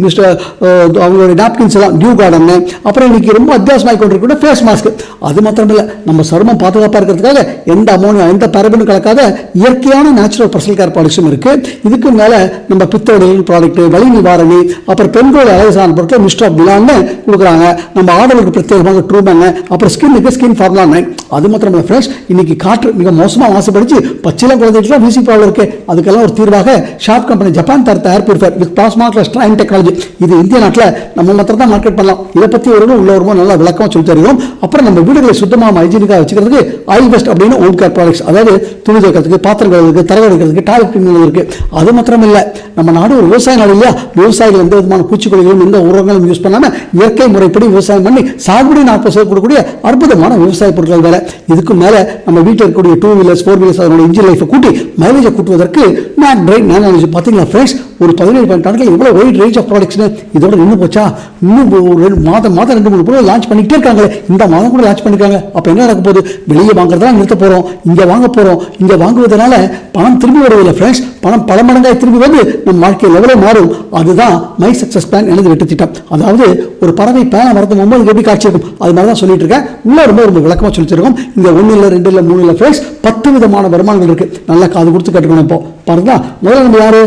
அவங்களுடைய நாப்கின்ஸ் எல்லாம் டியூ கார்டன், அப்புறம் இன்னைக்கு ரொம்ப அத்தியாவசியமாக கொண்டிருக்கிற ஃபேஸ் மாஸ்க். அது மாத்திரம் இல்லை, நம்ம சருமம் பாதுகாப்பாக இருக்கிறதுக்காக எந்த அமோனியா, எந்த பரபனும் கலக்காத இயற்கையான நேச்சுரல் பர்சனல் கேர் ப்ராடக்ட்ஸும் இருக்கு. இதுக்கு மேல நம்ம பித்தோடையில் ப்ராடக்ட், வலி நிவாரணி, அப்புறம் பெண்களோட அழகு சார்ந்த பொருட்கள் மிஸ்டர் ஆஃப் பிலான்னு கொடுக்குறாங்க. நம்ம ஆடலுக்கு பிரத்யேகமாக ட்ரூமேன், அப்புறம் ஸ்கின்னுக்கு ஸ்கின் ஃபார்முலா 9. அது மாத்திரம் இல்லை ஃப்ரெண்ட்ஸ், இன்னைக்கு காற்று மிக மோசமாக மாசுபடிச்சு பச்சிலம் குழந்தைகளுக்கு வீசி ப்ராப்ளம் இருக்கு. அதுக்கெல்லாம் ஒரு தீர்வாக ஷார்ப் கம்பெனி ஜப்பான் தரத்த air purifier with plasma strain technology. இது இந்திய நாட்டில் நம்ம மாத்திரம் தான் மார்க்கெட் பண்ணலாம். இதை பற்றி உள்ளவரும் நல்லா விளக்கமாக சொல்லி தருகிறோம். அப்புறம் நம்ம வீடுகளை சுத்தமாக ஹைஜீனிக்காக வச்சுக்கிறதுக்கு ஆயில் பெஸ்ட் அப்படின்னு ஹோம் கேர் ப்ராடக்ட்ஸ், அதாவது துணி துவைக்கிறதுக்கு, பாத்திரம் கழுவுறதுக்கு, தரை வைக்கிறதுக்கு, டாய்லெட் கிளீனிங் இருக்கு. அது மாத்திரம் இல்லை, நம்ம நாடு ஒரு விவசாய நாடு இல்லையா? விவசாயிகள் எந்த விதமான பூச்சிக்கொல்லிகளும் எந்த உரங்களும் யூஸ் பண்ணாம இயற்கை முறைப்படி விவசாயம் பண்ணி சாகுபடி 40% கொடுக்கக்கூடிய அற்புதமான விவசாய பொருட்கள் வேற. இதுக்கு மேல நம்ம வீட்டில் இருக்கக்கூடிய 2 வீலர்ஸ் 4 வீலர்ஸ் அதனோட இன்ஜின் லைஃபை கூட்டி மைலேஜை கூட்டுவதற்கு நான் பிரைட் நானோ பார்த்தீங்களா ஃப்ரெண்ட்ஸ், ஒரு 17 டான்கள் இவ்வளோ வைட் ரேஞ்ச் ஆஃப் ப்ராடக்ட்ஸ்னு. இதோட நின்று போச்சா? இன்னும் ஒரு மாதம் 2-3 பொருள் லான்ச் பண்ணிக்கிட்டே இருக்காங்களே. இந்த மாதம் கூட லான்ச் பண்ணிருக்காங்க. அப்போ என்ன நடக்க போகுது? வெளியே வாங்குறதெல்லாம் நிறுத்த போகிறோம், இங்கே வாங்க போகிறோம். இங்கே வாங்குவதனால பணம் திரும்பி வருவதில்லை ஃப்ரெண்ட்ஸ், பணம் பல மடங்காய் திரும்பி வந்து நம்ம வாழ்க்கை லெவலே மாறும். அதுதான் மை சக்ஸஸ் பிளான் எனது வெற்றி திட்டம். அதாவது ஒரு பறவை பேனை வரது போகும்போது எப்படி காட்சி இருக்கும், அது மாதிரி தான் சொல்லிட்டு இருக்கேன். உள்ள ரொம்ப விளக்கமாக சொல்லிச்சிருக்கோம். இங்கே 1 இல்லை 2 இல்லை 3 இல்லை ஃப்ரெண்ட்ஸ், 10 விதமான வருமானங்கள் இருக்கு. நல்லா காது கொடுத்து கட்டுக்கணும். இப்போ பாருங்க, முதல்ல நம்ம யாரு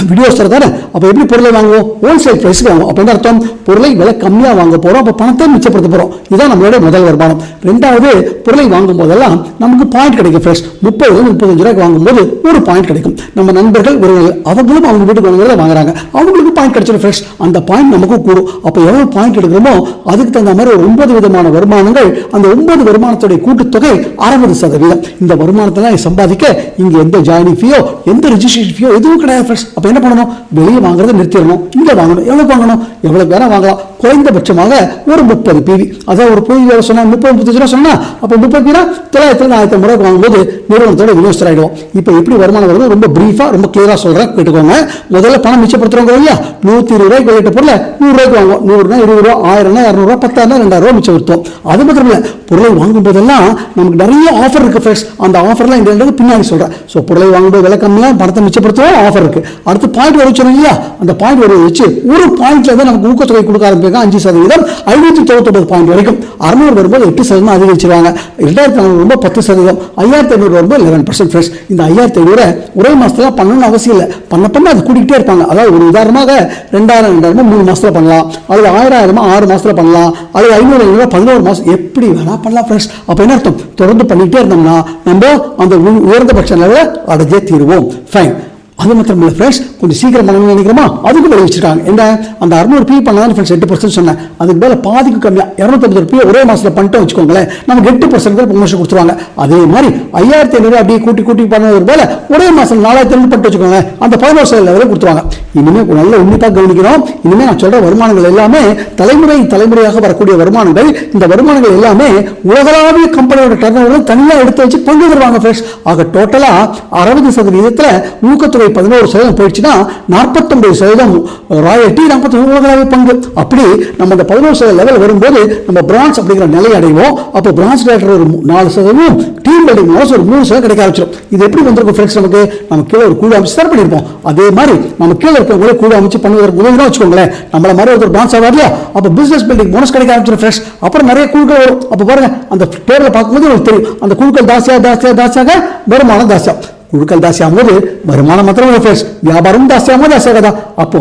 வீடியோஸ் தரதானே. அப்போ எப்படி பொருளை வாங்குவோம்? ஹோல்சேல் பிரைஸ்க்கு வாங்குவோம். அப்போ என்ன அர்த்தம்? பொருளை விலை கம்மியாக வாங்க போகிறோம், அப்போ பணத்தை மிச்சப்படுத்த போகிறோம். இதுதான் நம்மளுடைய முதல் வருமானம். ரெண்டாவது, பொருளை வாங்கும் போதெல்லாம் நமக்கு பாயிண்ட் கிடைக்கும் ஃப்ரெண்ட்ஸ். 30-35 ரூபாய்க்கு வாங்கும்போது ஒரு பாயிண்ட் கிடைக்கும். நம்ம நண்பர்கள் உறவுகள் அவங்களும் அவங்க வீட்டுக்கு வாங்குறாங்க, அவங்களுக்கு பாயிண்ட் கிடைச்சிடும் ஃப்ரெண்ட்ஸ். அந்த பாயிண்ட் நமக்கு கூடும். அப்போ எவ்வளவு பாயிண்ட் எடுக்கிறோமோ அதுக்கு தகுந்த மாதிரி ஒரு 9 விதமான வருமானங்கள். அந்த 9 வருமானத்துடைய கூட்டுத்தொகை 60%. இந்த வருமானத்தை சம்பாதிக்க இங்க எந்த ஜாயினிங் ஃபீயோ, எந்த ரெஜிஸ்ட்ரேஷன் ஃபீயோ எதுவும் கிடையாது ஃப்ரெண்ட்ஸ். அப்போ என்ன பண்ணணும்? வெளியே வாங்குறதை நிறுத்திடணும். இங்கே வாங்கணும். எவ்வளோ வாங்கணும்? எவ்வளோ வேணா வாங்கலாம். குறைந்தபட்சமாக ஒரு 30 PV. அதாவது ஒரு PV சொன்னா 30-35 ரூபா சொன்னா, அப்போ 30 PV 900-1500 ரூபாய்க்கு வாங்கும்போது நிறுவனத்தோட இன்வெஸ்டர் ஆகிடும். இப்போ எப்படி வருமானம் வருது ரொம்ப பிரீஃபா ரொம்ப கிளியரா சொல்றேன், கேட்டுக்கோங்க. முதல்ல பணம் மிச்சப்படுத்துறவங்க இல்லையா? 120 ரூபாய்க்கு வெளியிட்ட பொருளை 100 ரூபாய்க்கு வாங்குவோம். 100 20 ரூபா, 1000 200 ரூபா, 10,000 2000 ரூபா மிச்சம் வருத்தோம். அது மாத்திரம் இல்லை, பொருளை வாங்கும் போதெல்லாம் நமக்கு நிறைய ஆஃபர் இருக்கு ஃப்ரெண்ட்ஸ். அந்த ஆஃபர்லாம் இந்த பின்னாடி சொல்றேன். ஸோ பொருளை வாங்கும்போது விலை கம்மியாக பணத்தை மிச்சப்படுத்துவோம், ஆஃபர் இருக்கு. அடுத்து பாயிண்ட் வர வச்சோம் இல்லையா? அந்த பாயிண்ட் வர வச்சு ஒரு பாயிண்ட்ல தான் நமக்கு ஊக்கத்தொகை கொடுக்க ஆரம்பிப்பாங்க. 5%, 599 பாயிண்ட் வரைக்கும். 600 வரும்போது 8% அதிகரிச்சிருவாங்க. 2400 வரும்போது 10%, 5500 வரும்போது 11% ஃப்ரெண்ட்ஸ். இந்த 5500 ஒரே மாசத்துல பண்ணணும்னு அவசியம் இல்லை. பண்ண அது கூட்டிகிட்டே இருப்பாங்க. அதாவது ஒரு உதாரணமாக 2000 3 மாசத்துல பண்ணலாம், அல்லது 1000 6 மாசத்துல பண்ணலாம், அல்லது 500 11 மாசம், எப்படி வேணா பண்ணலாம் ஃப்ரெண்ட்ஸ். அப்ப என்ன அர்த்தம்? தொடர்ந்து பண்ணிட்டே இருந்தோம்னா நம்ம அந்த உயர்ந்தபட்ச லெவலில் அடைஞ்சே தீருவோம். ஃபைன். அது மாத்திரம் இல்லை ஃப்ரெண்ட்ஸ், கொஞ்சம் சீக்கிரம் பண்ணணும்னு நினைக்கிறோமா, அதுக்கு விலை வச்சிருக்காங்க. என்ன அந்த 600 பி பண்ணாலும் ஃப்ரெண்ட்ஸ் 8% சொன்னேன், அதுக்கு மேலே பாதிக்கு கம்மியாக 250 ரூபாய் ஒரே மாதத்தில் பண்ணிட்டு வச்சுக்கோங்களேன், நமக்கு 8% ப்ரொமோஷன் கொடுத்துருவாங்க. அதே மாதிரி 5500 அப்படியே கூட்டி பண்ணுவது போல ஒரே மாதம் 4000 பண்ணிட்டு வச்சுக்கோங்க, அந்த 11% லெவலில் கொடுத்துருவாங்க. இனிமேல் நல்ல உன்னிப்பாக கவனிக்கணும். இனிமேல் நான் சொல்கிற வருமானங்கள் எல்லாமே தலைமுறையாக வரக்கூடிய வருமானங்கள். இந்த வருமானங்கள் எல்லாமே உலகளாவிய கம்பெனியோட டர்ன் ஓவர் தனியாக எடுத்து வச்சு பங்கு தருவாங்க ஃப்ரெண்ட்ஸ். ஆக டோட்டலாக 60% ஊக்கத்தொகை 11% போயிடுச்சுன்னா 49% ராயல்டி, 40% உலகளாவிய பங்கு. அப்படி நம்ம அந்த 11% லெவல் வரும்போது நம்ம பிரான்ஸ் அப்படிங்கிற நிலை அடைவோம். அப்போ பிரான்ஸ் டைரக்டர் ஒரு 4%, டீம் பில்டிங் ஒரு 3% கிடைக்க ஆரம்பிச்சிடும். இது எப்படி வந்திருக்கும் ஃப்ரெண்ட்ஸ், நம்ம கீழே ஒரு குழு அமைச்சு தர பண்ணியிருப்போம். அதே மாதிரி நம்ம கீழே இருக்கிறவங்களே குழு அமைச்சு பண்ணுவதற்கு உதவினா வச்சுக்கோங்களேன், நம்மள மாதிரி ஒரு பிரான்ஸ் ஆகாது இல்லையா, அப்போ பிசினஸ் பில்டிங் போனஸ் கிடைக்க ஆரம்பிச்சிடும் ஃப்ரெண்ட்ஸ். அப்புறம் நிறைய குழுக்கள் வரும். அப்போ பாருங்க அந்த பேரில் பார்க்கும்போது உங்களுக்கு தெரியும், அந்த குழுக்கள் தாசியாக வருமானம் தாசியா. குழுக்கள் தாசியாகும் போது வருமானம் மாத்திரம் ஃப்ரெண்ட்ஸ், வியாபாரம் தாசியாகாதா. அப்போ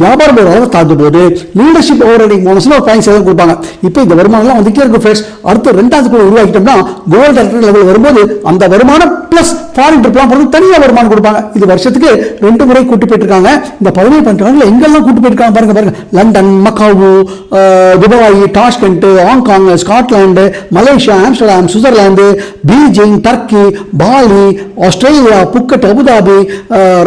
வியாபாரம் ஒரு அளவு தாழ்ந்த போது லீடர்ஷிப் ஓவர் ரைடிங் போனஸ்ல ஒரு 5% கொடுப்பாங்க. இப்போ இந்த வருமானம் வந்துட்டே இருக்கு ஃப்ரெண்ட்ஸ். அடுத்து 2வது குழு உருவாக்கிட்டோம்னா கோல்டு டைரக்டர் லெவல் வரும்போது அந்த வருமானம் பிளஸ் ஃபாரின் ட்ரிப்லாம் போறது தனியாக வருமானம் கொடுப்பாங்க. இது வருஷத்துக்கு 2 முறை கூட்டி போயிட்டு இருக்காங்க. இந்த 17 எங்கெல்லாம் கூட்டி போயிருக்காங்க பாருங்க. London, Macau, Dubai, Tashkent, Hong Kong, Scotland, Malaysia, Amsterdam, Switzerland, Beijing, Turkey, Bali, Australia, Phuket, Abu Dhabi,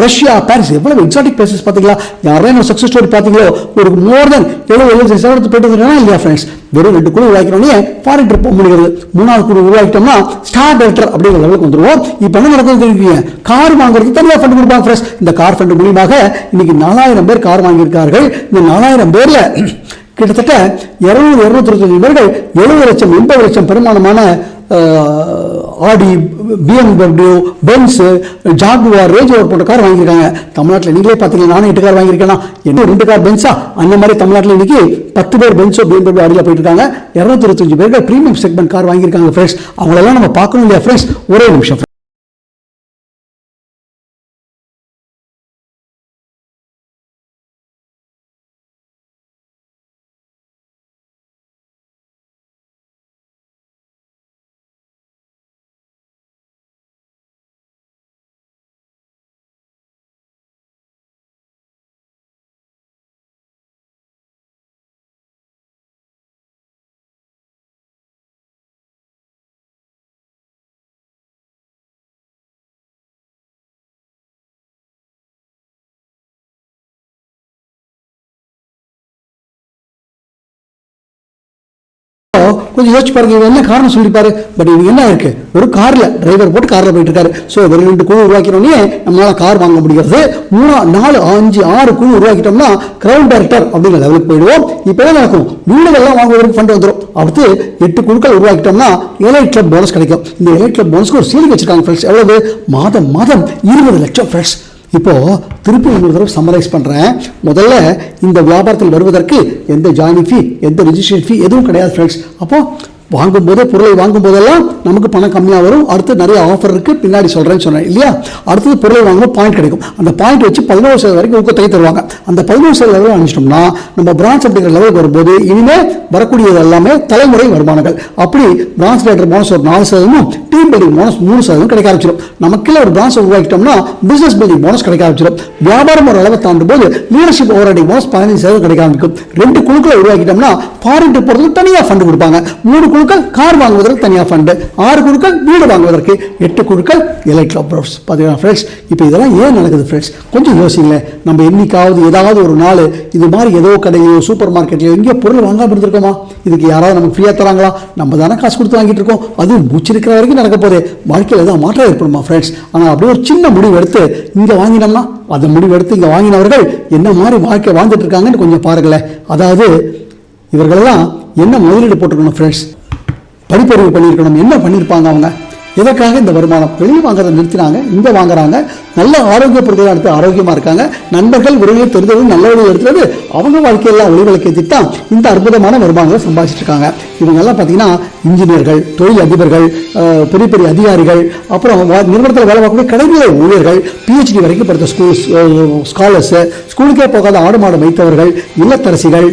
Russia, Paris. எவ்வளவு எக்ஸாட்டிக் பிளேசஸ் பார்த்தீங்களா? யாரையும் சக்சஸ் ஸ்டோரி பார்த்தீங்களோ, ஒரு மோர் தென் 70-75% போயிட்டு இல்லையா ஃப்ரெண்ட்ஸ். வெறும் 2 குழு உருவாக்கிறோன்னே ஃபாரின் ட்ரிப் போக முடிகிறது. 3வது குழு உருவாக்கிட்டோம்னா ஸ்டார் டைரக்டர் அப்படிங்கிற லெவலுக்கு வந்துருவோம். இப்போ என்ன நடக்குது தெரியுங்க, கார் வாங்குறதுக்கு தனியாக ஃபண்ட் கொடுப்பாங்க ஃப்ரெண்ட்ஸ். இந்த கார் ஃபண்ட் மூலியமாக இன்னைக்கு 4000 பேர் கார் வாங்கியிருக்கார்கள். இந்த 4000 பேர்ல கிட்டத்தட்ட 200-225 பேர்கள் 70 லட்சம் 80 லட்சம் பெருமானமான Audi, BMW, Benz, Jaguar, Range Rover போன்ற கார் வாங்கியிருக்காங்க. தமிழ்நாட்டில் நீங்களே பார்த்தீங்கன்னா நானும் 8 கார் வாங்கியிருக்கேன்னா, என்ன 2 கார் பென்ஸா, அந்த மாதிரி தமிழ்நாட்டில் இன்னைக்கு 10 பேர் பென்ஸோ BMW ஆடியில் போயிட்டு இருக்காங்க. 225 பேர்கள் பிரீமியம் செக்மெண்ட் கார் வாங்கியிருக்காங்க ஃப்ரெண்ட்ஸ். அவங்களெல்லாம் நம்ம பார்க்கணும் இல்லையா ஃப்ரெண்ட்ஸ். ஒரே நிமிஷம். கொஞ்சம் யோசிச்சு பாருங்க, என்ன காரணம் சொல்லிப்பாரு. பட் இது என்ன இருக்கு, ஒரு கார்ல டிரைவர் போட்டு கார்ல போயிட்டு இருக்காரு. ஸோ ஒரு 2 குழு உருவாக்கினோடனே நம்மளால கார் வாங்க முடிகிறது. 3, 4, 5, 6 குழு உருவாக்கிட்டோம்னா கிரவுண்ட் டைரக்டர் அப்படிங்கிற லெவலுக்கு போயிடுவோம். இப்போ என்ன நடக்கும், வீடுகள்லாம் வாங்குவதற்கு ஃபண்ட் வந்துடும். அடுத்து 8 குழுக்கள் உருவாக்கிட்டோம்னா எலைட் கிளப் போனஸ் கிடைக்கும். இந்த எலைட் கிளப் போனஸ்க்கு ஒரு சீலிங் வச்சிருக்காங்க ஃப்ரெண்ட்ஸ். எவ்வளவு, மாதம் 20 லட்சம் ஃப்ரெண்ட்ஸ். இப்போ திருப்பி ஒரு தடவை சம்மரைஸ் பண்றேன். முதல்ல இந்த வியாபாரத்தில் வருவதற்கு எந்த ஜாயினிங் ஃபீ, எந்த ரெஜிஸ்ட்ரேஷன் ஃபீ எதுவும் கிடையாது ஃப்ரெண்ட்ஸ். அப்போ வாங்கும்போதே பொருளை வாங்கும் போதெல்லாம் நமக்கு பணம் கம்மியாக வரும். அடுத்து நிறைய ஆஃபர் இருக்கு, பின்னாடி சொல்றேன்னு சொன்னேன் இல்லையா. அடுத்தது பொருளை வாங்கும்போது பாயிண்ட் கிடைக்கும். அந்த பாயிண்ட் வச்சு 11% வரைக்கும் ஊக்கத்தொகை தருவாங்க. அந்த 11% லெவலில் அனுப்பிச்சிட்டோம்னா நம்ம பிரான்ச் அப்படிங்கிற லெவலுக்கு வரும்போது இனிமேல் வரக்கூடியது எல்லாமே தலைமுறை வருமானங்கள். அப்படி பிரான்ச் டைரக்டர் போனஸ் ஒரு 4%, டீம் பில்டிங் போனஸ் 3% கிடைக்க ஆரம்பிச்சிடும். நமக்குள்ள ஒரு பிரான்ச் உருவாக்கிட்டோம்னா பிசினஸ் பில்டிங் போனஸ் கிடைக்க ஆரம்பிச்சிடும். வியாபாரம் ஒரு அளவை தாண்டும் போது லீடர்ஷிப் ஓவர் ரைடிங் போனஸ் 15% கிடைக்க ஆரம்பிக்கும். 2 குழுக்களை உருவாக்கிட்டோம்னா ஃபாரின் ட்ரிப் போறதுக்கு தனியாக ஃபண்ட் கொடுப்பாங்க. 3 குழுக்கள் கார் வாங்குவதற்கு தனியாக ஃபண்டு, 6 குழுக்கள் வீடு வாங்குவதற்கு, 8 குழுக்கள் எலைட் கிளப் பார்த்தீங்கன்னா ஃப்ரெண்ட்ஸ். இப்போ இதெல்லாம் ஏன் நடக்குது ஃப்ரெண்ட்ஸ், கொஞ்சம் யோசிங்களேன். நம்ம என்னைக்காவது ஏதாவது ஒரு நாள் இது மாதிரி ஏதோ கடையிலையோ சூப்பர் மார்க்கெட்லையோ எங்கேயோ பொருள் வாங்காமல் இருந்திருக்கோமா? இதுக்கு யாராவது நமக்கு ஃப்ரீயாக தராங்களா? நம்ம தானே காசு கொடுத்து வாங்கிட்டு இருக்கோம். அது மூச்சிருக்கிற வரைக்கும் நடக்க போதே. வாழ்க்கையில் ஏதாவது மாற்றம் ஏற்படுமா ஃப்ரெண்ட்ஸ்? ஆனால் அப்படியே ஒரு சின்ன முடிவு எடுத்து இங்கே வாங்கினோம்னா, அந்த முடிவு எடுத்து இங்கே வாங்கினவர்கள் என்ன மாதிரி வாழ்க்கை வாழ்ந்துட்டு இருக்காங்கன்னு கொஞ்சம் பாருங்களேன். அதாவது இவர்களெல்லாம் என்ன முதலீடு போட்டிருக்கணும் ஃப்ரெண்ட்ஸ், படிப்பறிவு பண்ணியிருக்கணும். என்ன பண்ணியிருப்பாங்க அவங்க, எதற்காக இந்த வருமானம்? வெளியே வாங்குறத நிறுத்தினாங்க, இங்கே வாங்குறாங்க. நல்ல ஆரோக்கிய பொருட்களை எடுத்து ஆரோக்கியமாக இருக்காங்க. நண்பர்கள் உறவுகளை தெரிந்தவர்கள் நல்ல வழியில் எடுத்துறது அவங்க வாழ்க்கையெல்லாம் ஒளிவிளக்கை திட்டம் இந்த அற்புதமான வருமானங்களை சம்பாதிச்சிட்டு இருக்காங்க. இவங்கெல்லாம் பார்த்தீங்கன்னா இன்ஜினியர்கள், தொழில் அதிபர்கள், பெரிய பெரிய அதிகாரிகள், அப்புறம் நிறுவனத்தில் வேலை பார்க்கக்கூடிய கடைநிலை ஊழியர்கள், PhD வரைக்கும் படித்த ஸ்காலர்ஸ், ஸ்கூலுக்கே போகாத ஆடு மாடு வைத்தவர்கள், இல்லத்தரசிகள்,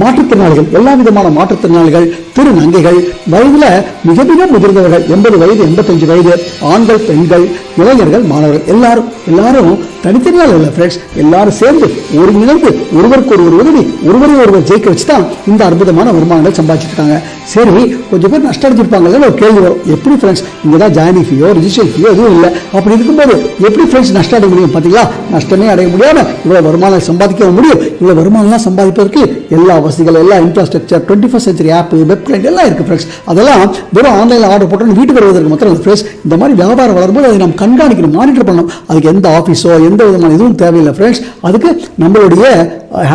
மாற்றுத்திறனாளிகள், எல்லா விதமான மாற்றுத்திறனாளிகள், திருநங்கைகள், வயதில் மிக மிக முதிர்ந்தவர்கள் 80 வயது 85 வயது, ஆண்கள் பெண்கள், இளைஞர்கள் மாணவர்கள் எல்லாரும் எல்லாரும் தனித்தனியால் இல்லை ஃப்ரெண்ட்ஸ், எல்லாரும் சேர்ந்து ஒருங்கிணைந்து ஒருவருக்கு ஒருவர் உதவி ஒருவரை ஒருவர் ஜெயிக்க வச்சு தான் இந்த அற்புதமான வருமானங்கள் சம்பாதிச்சிருக்காங்க. சரி, கொஞ்சம் பேர் நஷ்டம் அடைஞ்சிருப்பாங்கல்ல, ஒரு கேள்வி வரும். எப்படி ஃப்ரெண்ட்ஸ், இங்கே தான் ஜாயினிங் ஃபீயோ ரிஜிஸ்ட்ரேஷன் ஃபீயோ எதுவும் இல்லை, அப்படி இருக்கும்போது எப்படி ஃப்ரெண்ட்ஸ் நஷ்டம் அடைய முடியும்? பார்த்தீங்களா, நஷ்டமே அடைய முடியாமல் இவ்வளோ வருமானம் சம்பாதிக்க முடியும். இவ்வளோ வருமானம்லாம் சம்பாதிப்பதற்கு எல்லா வசதிகள், எல்லா infrastructure, 21st century app, website எல்லாம் இருக்குது ஃப்ரெண்ட்ஸ். அதெல்லாம் வெறும் ஆன்லைனில் ஆர்டர் போட்டு வீட்டுக்கு வருவதற்கு மாத்திரம் ஃப்ரெண்ட்ஸ். இந்த மாதிரி வியாபாரம் வளரும்போது அதை நம்ம கண்காணிக்கணும், மானிட்டர் பண்ணணும். அதுக்கு எந்த ஆஃபீஸோ எந்த விதமான இதுவும் தேவையில்லை ஃப்ரெண்ட்ஸ். அதுக்கு நம்மளுடைய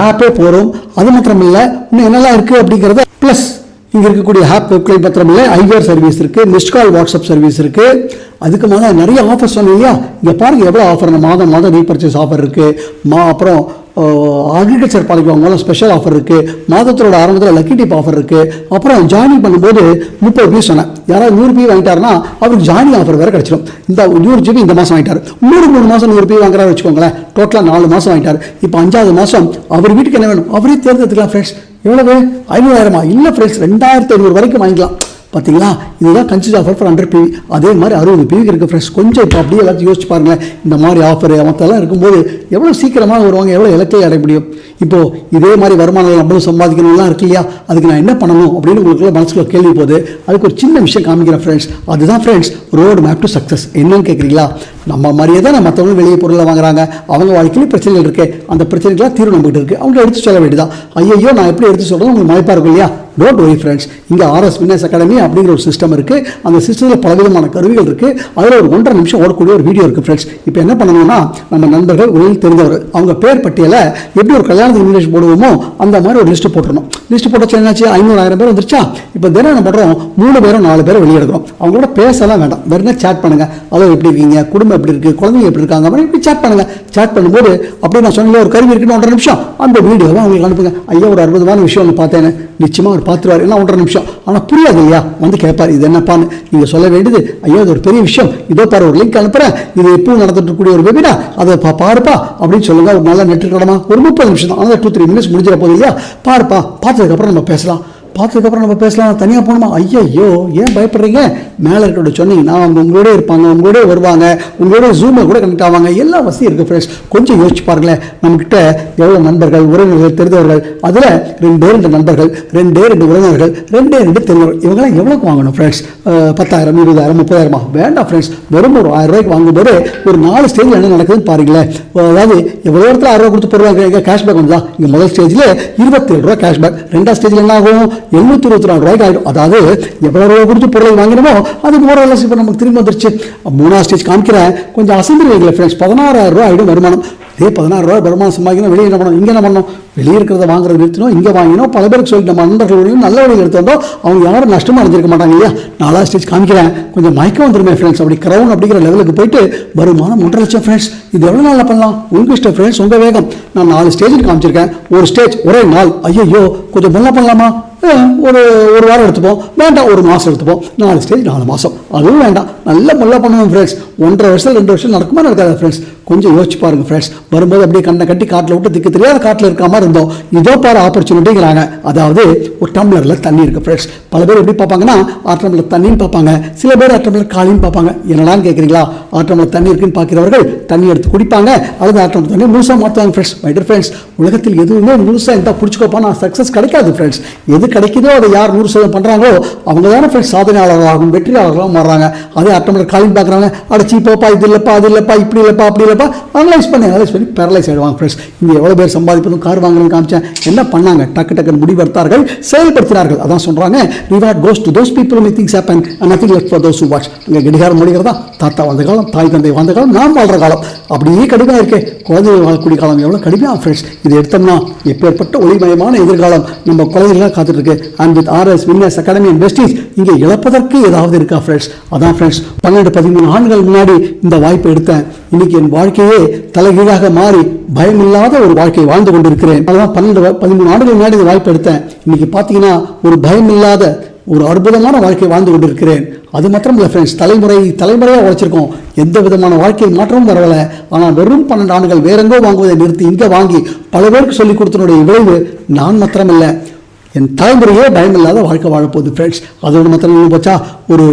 ஆப்பே போகிறோம். அது மாத்திரம் இல்லை, இன்னும் என்னெல்லாம் இருக்குது அப்படிங்கிறத ப்ளஸ் இங்கே இருக்கக்கூடிய ஆப் வெப்சைட் மாத்திரம் இல்லை, ஐவேர் சர்வீஸ் இருக்குது, மிஸ்ட் கால் வாட்ஸ்அப் சர்வீஸ் இருக்குது. அதுக்கு மேலே நிறைய ஆஃபர் சொன்னீங்க இல்லையா, இங்கே பாருங்கள் எவ்வளோ ஆஃபர். மாதம் மாதம் ரீபர்ச்சேஸ் ஆஃபர் இருக்குது. அப்புறம் அக்ரிகல்ச்சர் பாலிக்கு வாங்கினாலும் ஸ்பெஷல் ஆஃபர் இருக்குது. மாதத்தோட ஆரம்பத்தில் லக்கி டிப் ஆஃபர் இருக்குது. அப்புறம் ஜாயினிங் பண்ணும்போது 30 பீஸ் சொன்னேன். யாராவது 100 பீ வாங்கிட்டாருன்னா அவருக்கு ஜாயினிங் ஆஃபர் வேறு கிடச்சிடும். இந்த 100 GB இந்த மாதம் வாங்கிட்டார், 3 மாதம் 100 பீ வாங்குறாரு வச்சுக்கோங்களேன். டோட்டலாக 4 மாதம் வாங்கிட்டார். இப்போ 5வது மாதம் அவர் வீட்டுக்கு என்ன வேணும் அவரே தேர்ந்தெடுத்துக்கலாம் ஃப்ரெண்ட்ஸ். எவ்வளவு, 500,000 இல்லை ஃப்ரெண்ட்ஸ், 2500 வரைக்கும் வாங்கிக்கலாம். பார்த்தீங்களா, இதுதான் கன்சிஸ் ஆஃபர் ஃபார் 100 PV. அதே மாதிரி 60 PV இருக்குது ஃப்ரெண்ட்ஸ். கொஞ்சம் இப்போ அப்படியே எல்லாத்தையும் யோசிச்சு பாருங்களேன். இந்த மாதிரி ஆஃபர் மற்றெல்லாம் இருக்கும்போது எவ்வளோ சீக்கிரமாக வருவாங்க, எவ்வளோ இலக்கை அடைய முடியும். இப்போது இதே மாதிரி வருமானங்கள் நம்மளும் சம்பாதிக்கணும்லாம் இருக்கு இல்லையா, அதுக்கு நான் என்ன பண்ணணும் அப்படின்னு உங்களுக்குள்ள மனசுக்குள்ள கேள்வி போகுது. அதுக்கு ஒரு சின்ன விஷயம் காமிக்கிறேன் ஃப்ரெண்ட்ஸ். அதுதான் friends road map to success. என்னன்னு கேட்குறீங்களா, நம்ம மாதிரியே தான் மற்றவங்க வெளியே பொருளை வாங்குறாங்க. அவங்க வாழ்க்கையில பிரச்சனைகள் இருக்குது, அந்த பிரச்சனைகளாக தீர்வு நம்மகிட்ட இருக்குது. அவங்க எடுத்து சொல்ல வேண்டியதான். ஐயோ நான் எப்படி எடுத்து சொல்கிறது உங்களுக்கு மயப்பாக இருக்கும் இல்லையா. டோன்ட் வரி ஃப்ரெண்ட்ஸ், இங்கே ஆர்எஸ் வின்னர்ஸ் அகாடமி அப்படிங்கிற ஒரு சிஸ்டம் இருக்குது. அந்த சிஸ்டத்தில் பலவிதமான கருவிகள் இருக்குது. அதில் ஒரு 1.5 நிமிஷம் ஓடக்கூடிய ஒரு வீடியோ இருக்குது ஃப்ரெண்ட்ஸ். இப்போ என்ன பண்ணணும்னா, நம்ம நண்பர்கள் உங்களில் தெரிந்தவர் அவங்க பேர் பட்டியலை எப்படி ஒரு கல்யாணத்துக்கு இன்விடேஷன் போடுவோமோ அந்த மாதிரி ஒரு லிஸ்ட்டு போட்டுருணும். லிஸ்ட்டு போட்டு என்னாச்சு, 500,000 பேர் வந்துருச்சா. இப்போ தினம் என்ன பண்ணுறோம், 3 பேரும் 4 பேரை வெளியெடுக்கிறோம். அவங்களோட பேசலாம் வேண்டாம், வேறு சேட் பண்ணுங்கள். அதோ எப்படி இருக்கீங்க, குடும்பம் எப்படி இருக்குது, குழந்தைங்க எப்படி இருக்காங்க, மாதிரி இப்படி சேட் பண்ணுங்கள். சேட் பண்ணும்போது அப்படி நான் சொன்ன ஒரு கருவி இருக்குன்னு 1.5 நிமிஷம் அந்த வீடியோவை அவங்களுக்கு அனுப்புங்க. ஐயா ஒரு அற்புதமான விஷயம் ஒன்று பார்த்தேன்னு நிச்சயமாக ஒரு பார்த்துருவார். என்ன 1.5 நிமிஷம், ஆனால் புரியாது இல்லையா, வந்து கேட்பார் இது என்னப்பான்னு. நீங்கள் சொல்ல வேண்டியது, ஐயோ இது ஒரு பெரிய விஷயம், இதோ பாரு ஒரு லிங்க் அனுப்புகிறேன், இது எப்பவும் நடந்துட்டு இருக்கக்கூடிய ஒரு வெபினா, அதை பாருப்பா அப்படின்னு சொல்லுங்க. ஒரு நல்ல நெட் கடமா ஒரு 30 நிமிஷம் தான், ஆனால் 2-3 மினிட்ஸ் முடிஞ்சிட போகுது இல்லையா. பாருப்பா, பார்த்ததுக்கப்புறம் நம்ம பேசலாம். தனியாக போகணுமா, ஐயோ ஏன் பயப்படுறீங்க, மேலே இருக்கிற சொன்னீங்கன்னா அவங்க உங்களோட இருப்பாங்க, உங்களோட வருவாங்க, உங்களோட ஜூமில் கூட கனெக்ட் ஆவாங்க. எல்லா வசதியும் இருக்குது ஃப்ரெண்ட்ஸ். கொஞ்சம் யோசிச்சு பாருங்களேன், நம்மக்கிட்ட எவ்வளோ நண்பர்கள், உறவினர்கள், தெரிந்தவர்கள். அதில் 2 நண்பர்கள், 2 உறவினர்கள், 2 தெரிந்தவர்கள். இவங்களாம் எவ்வளோக்கு வாங்கணும் ஃப்ரெண்ட்ஸ்? 10,000, 20,000, 30,000 வேண்டாம் ஃப்ரெண்ட்ஸ். வெறும் ஒரு 1000 ரூபாய்க்கு வாங்கும்போது ஒரு 4 ஸ்டேஜில் என்ன நடக்குதுன்னு பாருங்களேன். அதாவது எவ்வளோ இடத்துல 1000 ரூபா கொடுத்து போடுவாங்க, கேஷ்பேக் வந்தா. இங்கே முதல் ஸ்டேஜில் 27 ரூபா கேஷ்பேக், 2வது ஸ்டேஜில் என்ன ஆகும், 724 ரூபாய்க்கு ஆகிடும். அதாவது எவ்வளோ ரூபா கொடுத்து பொருளை வாங்கினமோ அது மோரலஸ் இப்போ நமக்கு திரும்ப வந்துருச்சு. 3வது ஸ்டேஜ் காமிக்கிறேன், கொஞ்சம் அசம்பிள் வைக்கல ஃப்ரெண்ட்ஸ். 16,000 ரூபா ஆகிடும் வருமானம். இதே 16,000 ரூபாய் வருமானம் சம்பாதிக்கணும். வெளியே என்ன பண்ணணும், இங்கே என்ன பண்ணணும், வெளியே இருக்கிறத வாங்குறது நிறுத்தணும், இங்கே வாங்கினோம். பல பேருக்கு சொல்லி நம்ம நண்பர்கள் நல்ல வழியில் எடுத்துட்டோம், அவங்க யாரும் நஷ்டமாக அடைஞ்சிருக்க மாட்டாங்க இல்லையா. 4வது ஸ்டேஜ் காமிக்கிறேன், கொஞ்சம் மயக்கம் வந்துருமே ஃப்ரெண்ட்ஸ். அப்படி கிரவுன் அப்படிங்கிற லெவலுக்கு போயிட்டு வருமானம் 1.5 லட்சம் ஃப்ரெண்ட்ஸ். இது எவ்வளோ நாளில் பண்ணலாம், உங்கள் இஷ்டம் ஃப்ரெண்ட்ஸ், உங்கள் வேகம். நான் 4 ஸ்டேஜுக்கு காமிச்சிருக்கேன். ஒரு ஸ்டேஜ் ஒரே நாள், ஐயோ கொஞ்சம் நல்லா பண்ணலாமா, ஒரு வாரம் எடுத்துப்போம், வேண்டாம் 1 மாதம் எடுத்துப்போம். 4 ஸ்டேஜ் 4 மாதம், அதுவும் வேண்டாம், நல்லா பண்ணுவோம் ஃப்ரெண்ட்ஸ். 1.5 வருஷம் 2 வருஷம் நடக்குமா நடக்காது ஃப்ரெண்ட்ஸ். கொஞ்சம் யோசிச்சு பாருங்க ஃப்ரெண்ட்ஸ். வரும்போது அப்படியே கண்ணை கட்டி காட்டில் விட்டு திக்கு தெரியாத காட்டில் இருக்க மாதிரி இருந்தோம். இதோ பாரு ஆப்பர்ச்சுனிட்டிங்கிறாங்க. அதாவது ஒரு டம்ளரில் தண்ணி இருக்குது ஃப்ரெண்ட்ஸ். பல பேர் எப்படி பார்ப்பாங்கன்னா, 1 டம்ளர் தண்ணின்னு பார்ப்பாங்க, சில பேர் 1 டம்ளர் காலின்னு பார்ப்பாங்க. என்னடான்னு கேட்குறீங்களா, 1 டம்ளர் தண்ணி இருக்குன்னு பார்க்கிறவர்கள் தண்ணி எடுத்து குடிப்பாங்க, அல்லது 1 டம்ளர் தண்ணி முழுசாக மாற்றுவாங்க ஃப்ரெண்ட்ஸ். மைடர் ஃப்ரெண்ட்ஸ், உலகத்தில் எதுவுமே முழுசாக இருந்தால் பிடிச்சிக்கோப்பா, நான் சக்ஸஸ் கிடைக்காது ஃப்ரெண்ட்ஸ். எது கிடைக்குதோ அதை யார் 100% பண்ணுறாங்களோ அவங்க தானே ஃப்ரெண்ட்ஸ் சாதனையாளர்களாகும், வெற்றியாளர்களாக மாறுறாங்க. அதே 1 டம்ளர் காலின்னு பார்க்குறாங்க, அடைச்சி போப்பா, இது இல்லைப்பா, அது இல்லைப்பா, இப்படி இல்லைப்பா, அப்படி இல்லைப்பா, அனலைஸ் பண்ணி பேரலைஸ் ஆகிடுவாங்க ஃப்ரெண்ட்ஸ். இங்கே எவ்வளோ பேர் சம்பாதிப்பதும் கார் வாங்கணும்னு காமிச்சேன். என்ன பண்ணாங்க, டக்குன்னு முடிவெடுத்தார்கள், செயல்படுத்தினார்கள். அதான் சொல்கிறாங்க, reward goes to those people who things happen and nothing left for those who watch. இங்கே கடிகாரம் முடிகிறதா, தாத்தா வாழ்ந்த காலம், தாய் தந்தை வாழ்ந்த காலம், நாம் வாழ்கிற காலம் அப்படியே கடுமையாக இருக்கே. குழந்தைகள் வாழக்கூடிய காலம் எவ்வளோ கடுமையாக ஃப்ரெண்ட்ஸ். இது எடுத்தோம்னா எப்பேற்பட்ட ஒளிமயமான எதிர்காலம் நம்ம குழந்தைகளாக காத்துட்டு இருக்கு. And with RS winners academy and Westies இங்கே இழப்பதற்கு ஏதாவது இருக்கா ஃப்ரெண்ட்ஸ்? அதான் ஃப்ரெண்ட்ஸ், 12-13 ஆண்டுகள் முன்னாடி இந்த வாய்ப்பை எடுத்தேன். இன்னைக்கு என் வாழ்க்கையே தலைகீழாக மாறி பயமில்லாத ஒரு வாழ்க்கையை வாழ்ந்து கொண்டிருக்கிறேன். அதெல்லாம் 12-13 ஆண்டுகள் முன்னாடி இந்த வாய்ப்பை எடுத்தேன். இன்னைக்கு பார்த்தீங்கன்னா ஒரு பயமில்லாத ஒரு அற்புதமான வாழ்க்கையை வாழ்ந்து கொண்டிருக்கிறேன். அது மாத்திரம் இல்லை ஃப்ரெண்ட்ஸ், தலைமுறையாக உழைச்சிருக்கோம், எந்த விதமான வாழ்க்கை மாற்றமும் வரவில்லை. ஆனால் வெறும் 12 ஆண்டுகள் வேறெங்கோ வாங்குவதை நிறுத்தி இங்கே வாங்கி பல பேருக்கு சொல்லிக் கொடுத்தனுடைய விளைவு நான் மாத்திரம் இல்லை, என் தலைமுறையே பயமில்லாத வாழ்க்கை வாழப்போகுது ஃப்ரெண்ட்ஸ். அதோடு மாத்திரம் போச்சா, ஒரு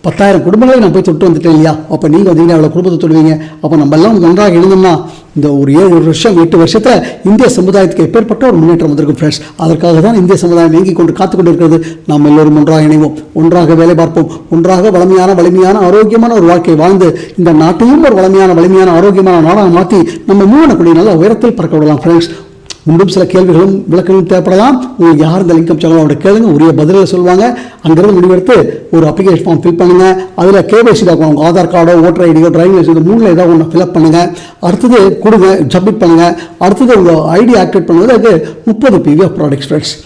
10,000 குடும்பங்களை நான் போய் தொட்டு வந்துட்டேன் இல்லையா? அப்போ நீங்கள் வந்தீங்கன்னா அவ்வளோ குடும்பத்தை தொடுவீங்க. அப்போ நம்ம எல்லாம் ஒன்றாக எழுந்தோம்னா இந்த ஒரு 7 வருஷம் 8 வருஷத்தில் இந்திய சமுதாயத்துக்கு எப்பேற்பட்ட ஒரு முன்னேற்றம் வந்திருக்கும் ஃப்ரெண்ட்ஸ். அதற்காக தான் இந்திய சமுதாயம் இயங்கிக் கொண்டு காத்து கொண்டு இருக்கிறது. நாம் எல்லோரும் ஒன்றாக இணைவோம், ஒன்றாக வேலை பார்ப்போம், ஒன்றாக வலிமையான ஆரோக்கியமான ஒரு வாழ்க்கை வாழ்ந்து இந்த நாட்டையும் ஒரு வலிமையான ஆரோக்கியமான நாடாக மாற்றி நம்ம மூவனக்கூடிய நல்ல உயரத்தில் பறக்க விடலாம் ஃப்ரெண்ட்ஸ். இன்னும் சில கேள்விகளும் விளக்கங்களும் தேவைப்படலாம். உங்களுக்கு யார் இந்த லிங்க் அனுப்பிச்சாங்களோ அவரோட கேளுங்க, உரிய பதில்களை சொல்லுவாங்க. அங்கிருந்து முடிவெடுத்து ஒரு அப்ளிகேஷன் ஃபார்ம் ஃபில் பண்ணுங்க. அதில் கேவைசி டாக்குமெண்ட், உங்கள் ஆதார் கார்டோ ஓட்டர் ஐடியோ டிரைவிங் லைசன்ஸ், இந்த 3ல் ஏதாவது ஒன்று ஃபில்அப் பண்ணுங்க. அடுத்தது கொடுங்க, சப்மிட் பண்ணுங்க. அடுத்தது உங்கள் ஐடி ஆக்டிவேட் பண்ணுவது அது 30 PV ஆஃப் ப்ராடக்ட்ஸ் ஃப்ரெண்ட்ஸ்.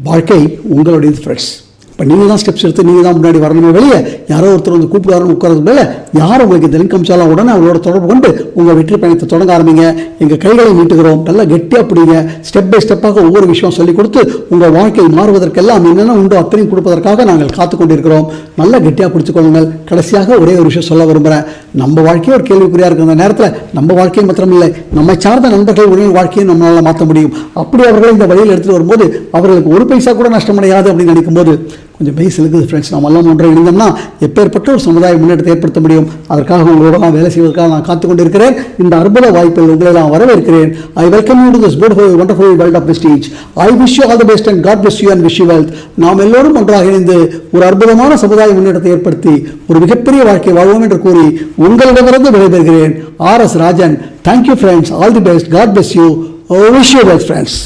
வாழ்க்கை உங்களுடையது ஃப்ரெண்ட்ஸ். இப்போ நீங்கள் தான் ஸ்டெப்ஸ் எடுத்து நீங்கள் தான் முன்னாடி வரணுமே வெளியே யாரோ ஒருத்தர் வந்து கூப்பிடுவாருன்னு உட்காரது மேலே யார் உங்களுக்கு இந்த லிங்க் அமிச்சாலும் உடனே அவங்களோட தொடர்பு கொண்டு உங்கள் வெற்றி பயணத்தை தொடங்க ஆரம்பிங்க. எங்கள் கைகளை நீட்டுகிறோம், நல்லா கெட்டியாக பிடிங்க. ஸ்டெப் பை ஸ்டெப்பாக ஒவ்வொரு விஷயம் சொல்லிக் கொடுத்து உங்கள் வாழ்க்கை மாறுவதற்கெல்லாம் என்னென்ன உண்டோ அத்தனையும் கொடுப்பதற்காக நாங்கள் காத்து கொண்டிருக்கிறோம். நல்லா கெட்டியாக பிடிச்சிக்கொள்ளுங்கள். கடைசியாக ஒரே ஒரு விஷயம் சொல்ல விரும்புகிறேன். நம்ம வாழ்க்கையே ஒரு கேள்விக்குறியாக இருக்கிற அந்த நேரத்தில் நம்ம வாழ்க்கையை மாத்திரமில்லை, நம்மை சார்ந்த நண்பர்கள் உடனே வாழ்க்கையை நம்மளால் மாற்ற முடியும். அப்படி அவர்களை இந்த வழியில் எடுத்துகிட்டு வரும்போது அவர்களுக்கு ஒரு பைசா கூட நஷ்டமடையாது அப்படின்னு நினைக்கும்போது கொஞ்சம் பேஸ் இருக்குது ஃப்ரெண்ட்ஸ். நம்ம எல்லாம் ஒன்றை இணைந்தோம்னா எப்பேற்பட்ட ஒரு சமுதாய முன்னேற்றத்தை ஏற்படுத்த முடியும். அதற்காக உங்களோட நான் வேலை செய்வதற்காக நான் காத்துக் கொண்டிருக்கிறேன். இந்த அற்புத வாய்ப்பில் உங்களை நான் வரவேற்கிறேன். I welcome you to this beautiful wonderful world of prestige. I wish you all the best and God bless you and wish you wealth. நாம் எல்லோரும் ஒன்றாக இணைந்து ஒரு அற்புதமான சமுதாய முன்னேற்றத்தை ஏற்படுத்தி ஒரு மிகப்பெரிய வாழ்க்கை வாழ்வோம் என்று கூறி உங்களிடமிருந்து விடைபெறுகிறேன். RS Rajan. Thank you friends. All the best. God bless you. Wish you wealth friends.